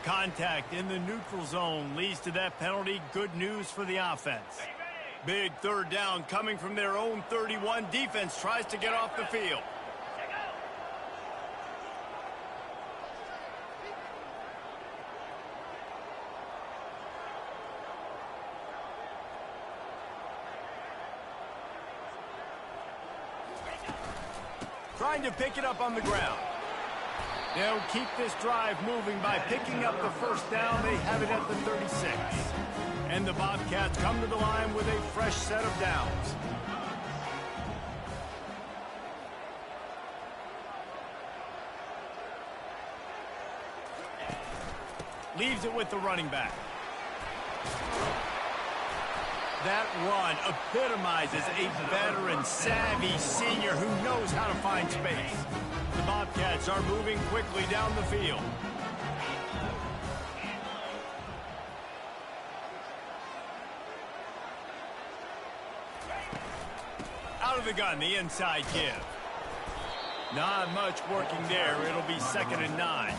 Contact in the neutral zone leads to that penalty. Good news for the offense. Big 3rd down coming from their own 31. Defense tries to get off the field. Trying to pick it up on the ground. They'll keep this drive moving by picking up the 1st down. They have it at the 36. And the Bobcats come to the line with a fresh set of downs. Leaves it with the running back. That run epitomizes a veteran, savvy senior who knows how to find space. The Bobcats are moving quickly down the field. Out of the gun, the inside give. Not much working there. It'll be 2nd and 9.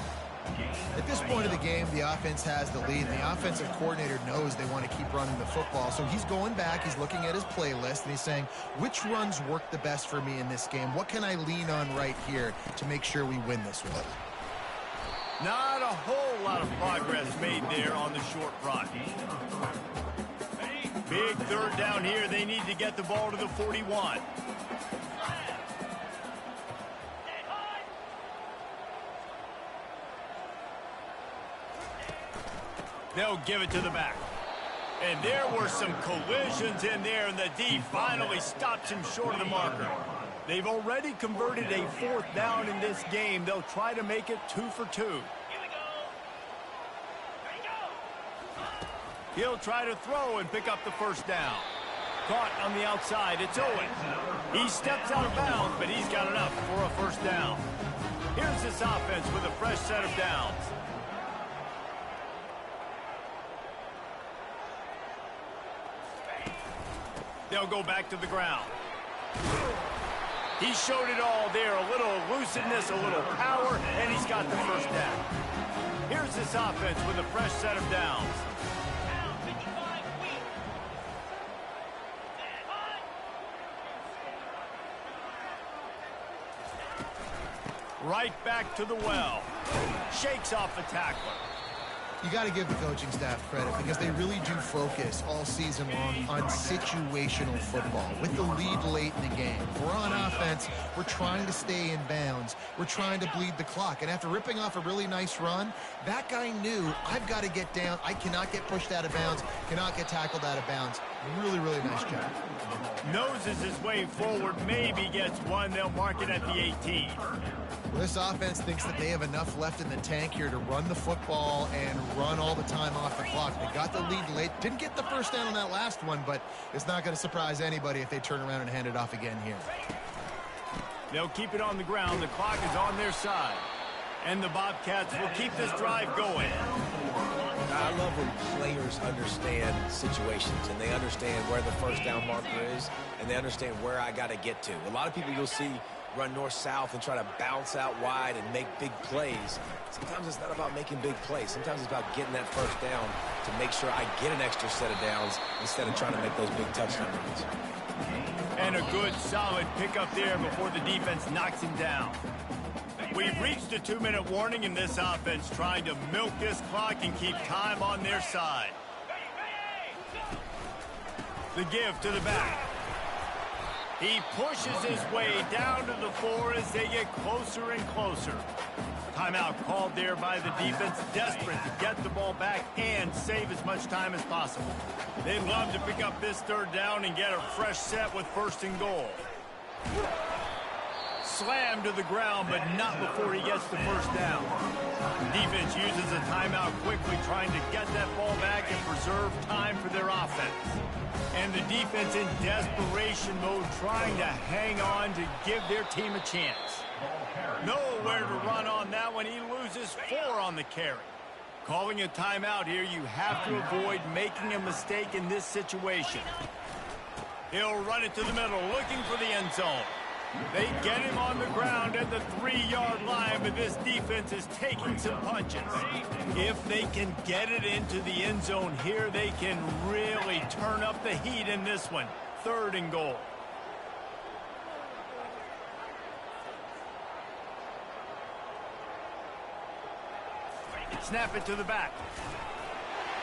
At this point of the game, the offense has the lead, and the offensive coordinator knows they want to keep running the football. So he's going back, he's looking at his playlist, and he's saying, which runs work the best for me in this game? What can I lean on right here to make sure we win this one? Not a whole lot of progress made there on the short run. Big 3rd down here. They need to get the ball to the 41. They'll give it to the back. And there were some collisions in there, and the D finally stops him short of the marker. They've already converted a 4th down in this game. They'll try to make it 2 for 2. He'll try to throw and pick up the 1st down. Caught on the outside. It's Owens. He steps out of bounds, but he's got enough for a 1st down. Here's this offense with a fresh set of downs. They'll go back to the ground. He showed it all there. A little elusiveness, a little power, and he's got the 1st down. Here's this offense with a fresh set of downs. Right back to the well. Shakes off the tackler. You got to give the coaching staff credit because they really do focus all season long on situational football. With the lead late in the game, we're on offense, we're trying to stay in bounds, we're trying to bleed the clock. And after ripping off a really nice run, that guy knew, I've got to get down, I cannot get pushed out of bounds, cannot get tackled out of bounds. Really, really nice job. Noses his way forward, maybe gets one. They'll mark it at the 18. Well, this offense thinks that they have enough left in the tank here to run the football and run all the time off the clock. They got the lead late. Didn't get the first down on that last one, but it's not going to surprise anybody if they turn around and hand it off again here. They'll keep it on the ground. The clock is on their side. And the Bobcats will keep this drive going. I love when players understand situations and they understand where the first down marker is and they understand where I got to get to. A lot of people you'll see run north-south and try to bounce out wide and make big plays. Sometimes it's not about making big plays. Sometimes it's about getting that first down to make sure I get an extra set of downs instead of trying to make those big touchdown runs. And a good, solid pickup there before the defense knocks him down. We've reached a 2-minute warning in this offense, trying to milk this clock and keep time on their side. The give to the back. He pushes his way down to the 4 as they get closer and closer. Timeout called there by the defense, desperate to get the ball back and save as much time as possible. They'd love to pick up this third down and get a fresh set with 1st and goal. Slammed to the ground, but not before he gets the first down. The defense uses a timeout quickly, trying to get that ball back and preserve time for their offense. And the defense in desperation mode, trying to hang on to give their team a chance. Nowhere to run on that one. He loses 4 on the carry. Calling a timeout here, you have to avoid making a mistake in this situation. He'll run it to the middle, looking for the end zone. They get him on the ground at the 3-yard line, but this defense is taking some punches. If they can get it into the end zone here, they can really turn up the heat in this one. 3rd and goal. Snap it to the back.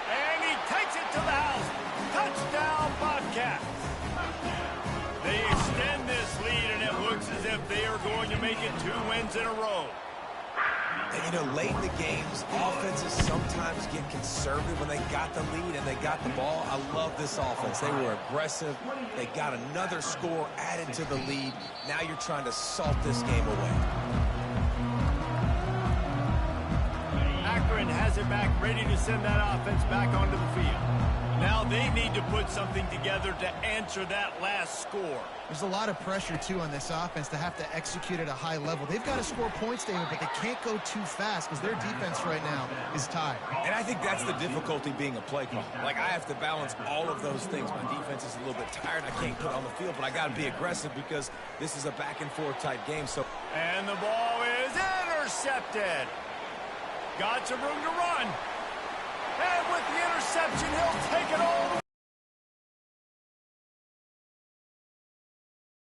And he takes it to the house. Touchdown, Bobcats. They extend this lead, and it looks as if they are going to make it 2 wins in a row. And, you know, late in the games, offenses sometimes get conservative when they got the lead and they got the ball. I love this offense. They were aggressive. They got another score added to the lead. Now you're trying to salt this game away. Akron has it back, ready to send that offense back onto the field. Now they need to put something together to answer that last score. There's a lot of pressure, too, on this offense to have to execute at a high level. They've got to score points, David, but they can't go too fast because their defense right now is tired. And I think that's the difficulty being a play caller. Like, I have to balance all of those things. My defense is a little bit tired. I can't put on the field, but I got to be aggressive because this is a back-and-forth type game. So, and the ball is intercepted. Got some room to run. And with the interception, he'll take it all.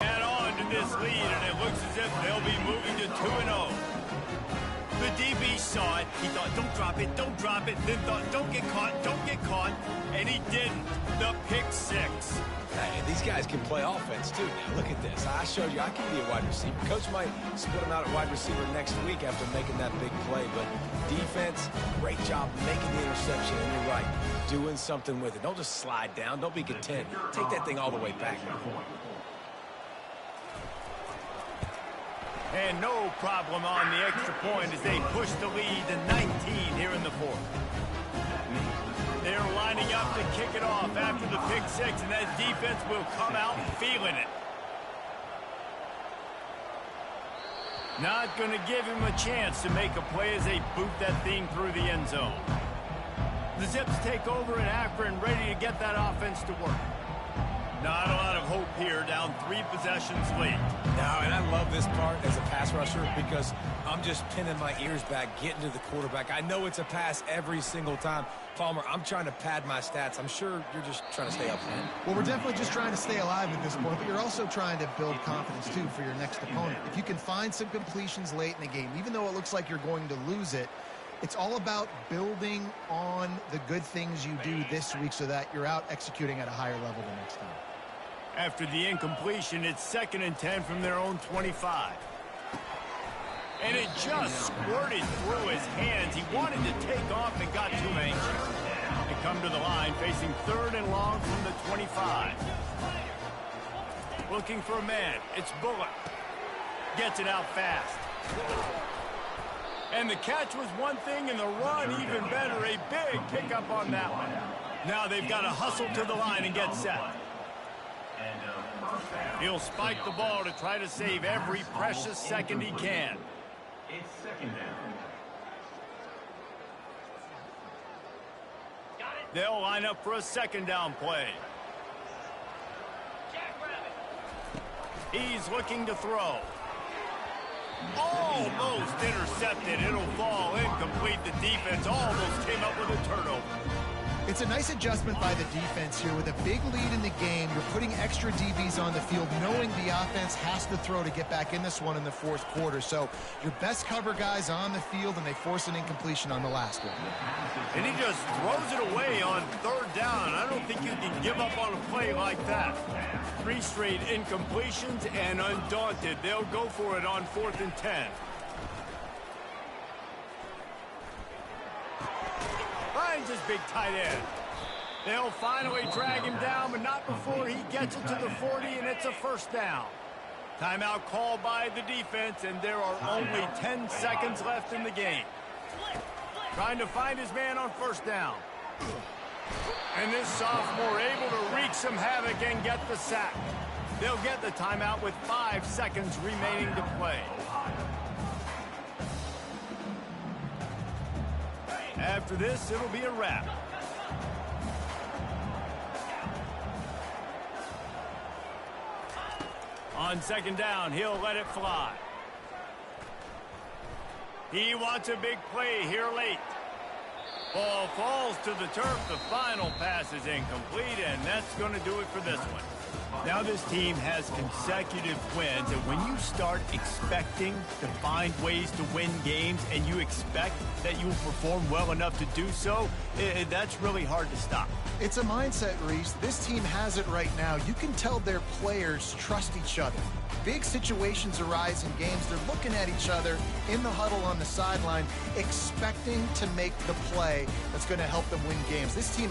Add on to this lead, and it looks as if they'll be moving to 2-0. The DB saw it. He thought, don't drop it, don't drop it. Then thought, don't get caught, and he didn't. The pick 6. Hey, these guys can play offense, too. Now, look at this. I showed you I can be a wide receiver. Coach might split him out at wide receiver next week after making that big play. But defense, great job making the interception. And you're right, doing something with it. Don't just slide down. Don't be content. Take that thing all the way back. And no problem on the extra point as they push the lead to 19 here in the 4th. They're lining up to kick it off after the pick 6, and that defense will come out feeling it. Not going to give him a chance to make a play as they boot that thing through the end zone. The Zips take over in Akron, ready to get that offense to work. Not a lot of hope here, down 3 possessions late. No, and I love this part as a pass rusher because I'm just pinning my ears back, getting to the quarterback. I know it's a pass every single time. Palmer, I'm trying to pad my stats. I'm sure you're just trying to stay up, man. Well, we're definitely just trying to stay alive at this point, but you're also trying to build confidence, too, for your next opponent. If you can find some completions late in the game, even though it looks like you're going to lose it, it's all about building on the good things you do this week so that you're out executing at a higher level the next time. After the incompletion, it's 2nd and 10 from their own 25. And it just squirted through his hands. He wanted to take off and got too anxious. The come to the line, facing 3rd and long from the 25. Looking for a man. It's Bullock. Gets it out fast. And the catch was one thing, and the run even better. A big pickup on that one. Now they've got to hustle to the line and get set. He'll spike the ball to try to save every precious second he can. It's 2nd down. They'll line up for a 2nd down play. He's looking to throw. Almost intercepted. It'll fall incomplete. The defense almost came up with a turnover. It's a nice adjustment by the defense here. With a big lead in the game, you're putting extra DBs on the field, knowing the offense has to throw to get back in this one in the 4th quarter. So your best cover guys on the field, and they force an incompletion on the last one. And he just throws it away on 3rd down. I don't think you can give up on a play like that. 3 straight incompletions, and undaunted, they'll go for it on 4th and 10. Finds his big tight end. They'll finally drag him down, but not before he gets it to the 40, and it's a 1st down. Timeout called by the defense, and there are only 10 seconds left in the game. Trying to find his man on 1st down. And this sophomore able to wreak some havoc and get the sack. They'll get the timeout with 5 seconds remaining to play. After this, it'll be a wrap. On 2nd down, he'll let it fly. He wants a big play here late. Ball falls to the turf. The final pass is incomplete, and that's going to do it for this one. Now this team has consecutive wins, and when you start expecting to find ways to win games and you expect that you will perform well enough to do so, that's really hard to stop. It's a mindset, Reese. This team has it right now. You can tell their players trust each other. Big situations arise in games. They're looking at each other in the huddle on the sideline, expecting to make the play that's going to help them win games. This team